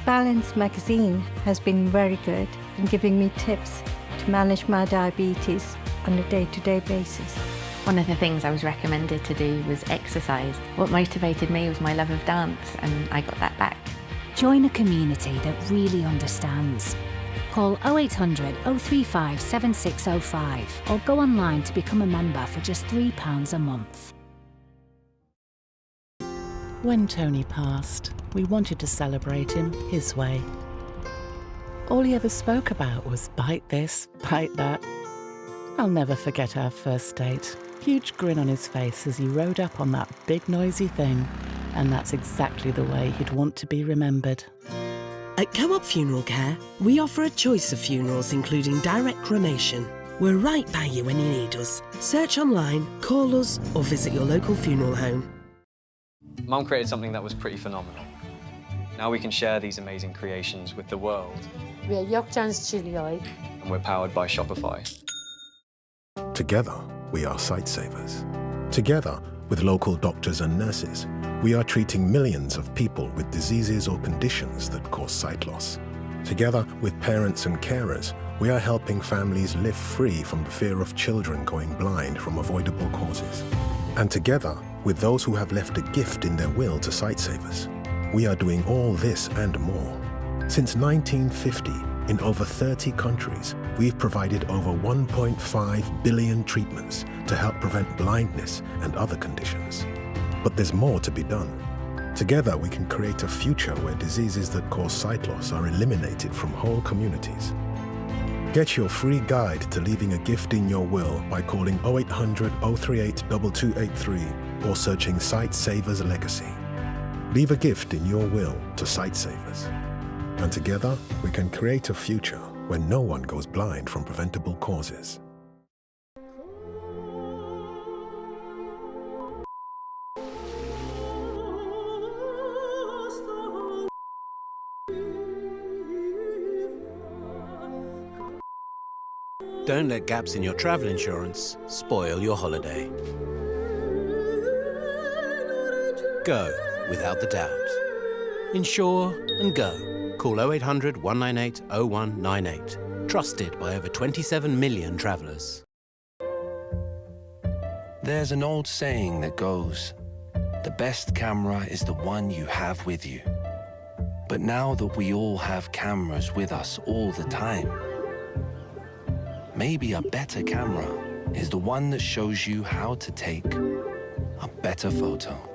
Balance magazine has been very good in giving me tips to manage my diabetes on a day-to-day basis. One of the things I was recommended to do was exercise. What motivated me was my love of dance, and I got that back. Join a community that really understands. Call 0800 035 7605 or go online to become a member for just £3 a month. When Tony passed, we wanted to celebrate him his way. All he ever spoke about was bite this, bite that. I'll never forget our first date. Huge grin on his face as he rode up on that big noisy thing. And that's exactly the way he'd want to be remembered. At Co-op Funeral Care, we offer a choice of funerals including direct cremation. We're right by you when you need us. Search online, call us or visit your local funeral home. Mum created something that was pretty phenomenal. Now we can share these amazing creations with the world. We are Yorkchans Chili Oil. And we're powered by Shopify. Together, we are Sightsavers. Together, with local doctors and nurses, we are treating millions of people with diseases or conditions that cause sight loss. Together, with parents and carers, we are helping families live free from the fear of children going blind from avoidable causes. And together, with those who have left a gift in their will to Sightsavers, we are doing all this and more. Since 1950, in over 30 countries, we've provided over 1.5 billion treatments to help prevent blindness and other conditions. But there's more to be done. Together, we can create a future where diseases that cause sight loss are eliminated from whole communities. Get your free guide to leaving a gift in your will by calling 0800 038 2283 or searching Sight Savers Legacy. Leave a gift in your will to Sight Savers. And together, we can create a future where no one goes blind from preventable causes. Don't let gaps in your travel insurance spoil your holiday. Go without the doubt. Insure and go. Call 0800 198 0198. Trusted by over 27 million travellers. There's an old saying that goes, the best camera is the one you have with you. But now that we all have cameras with us all the time, maybe a better camera is the one that shows you how to take a better photo.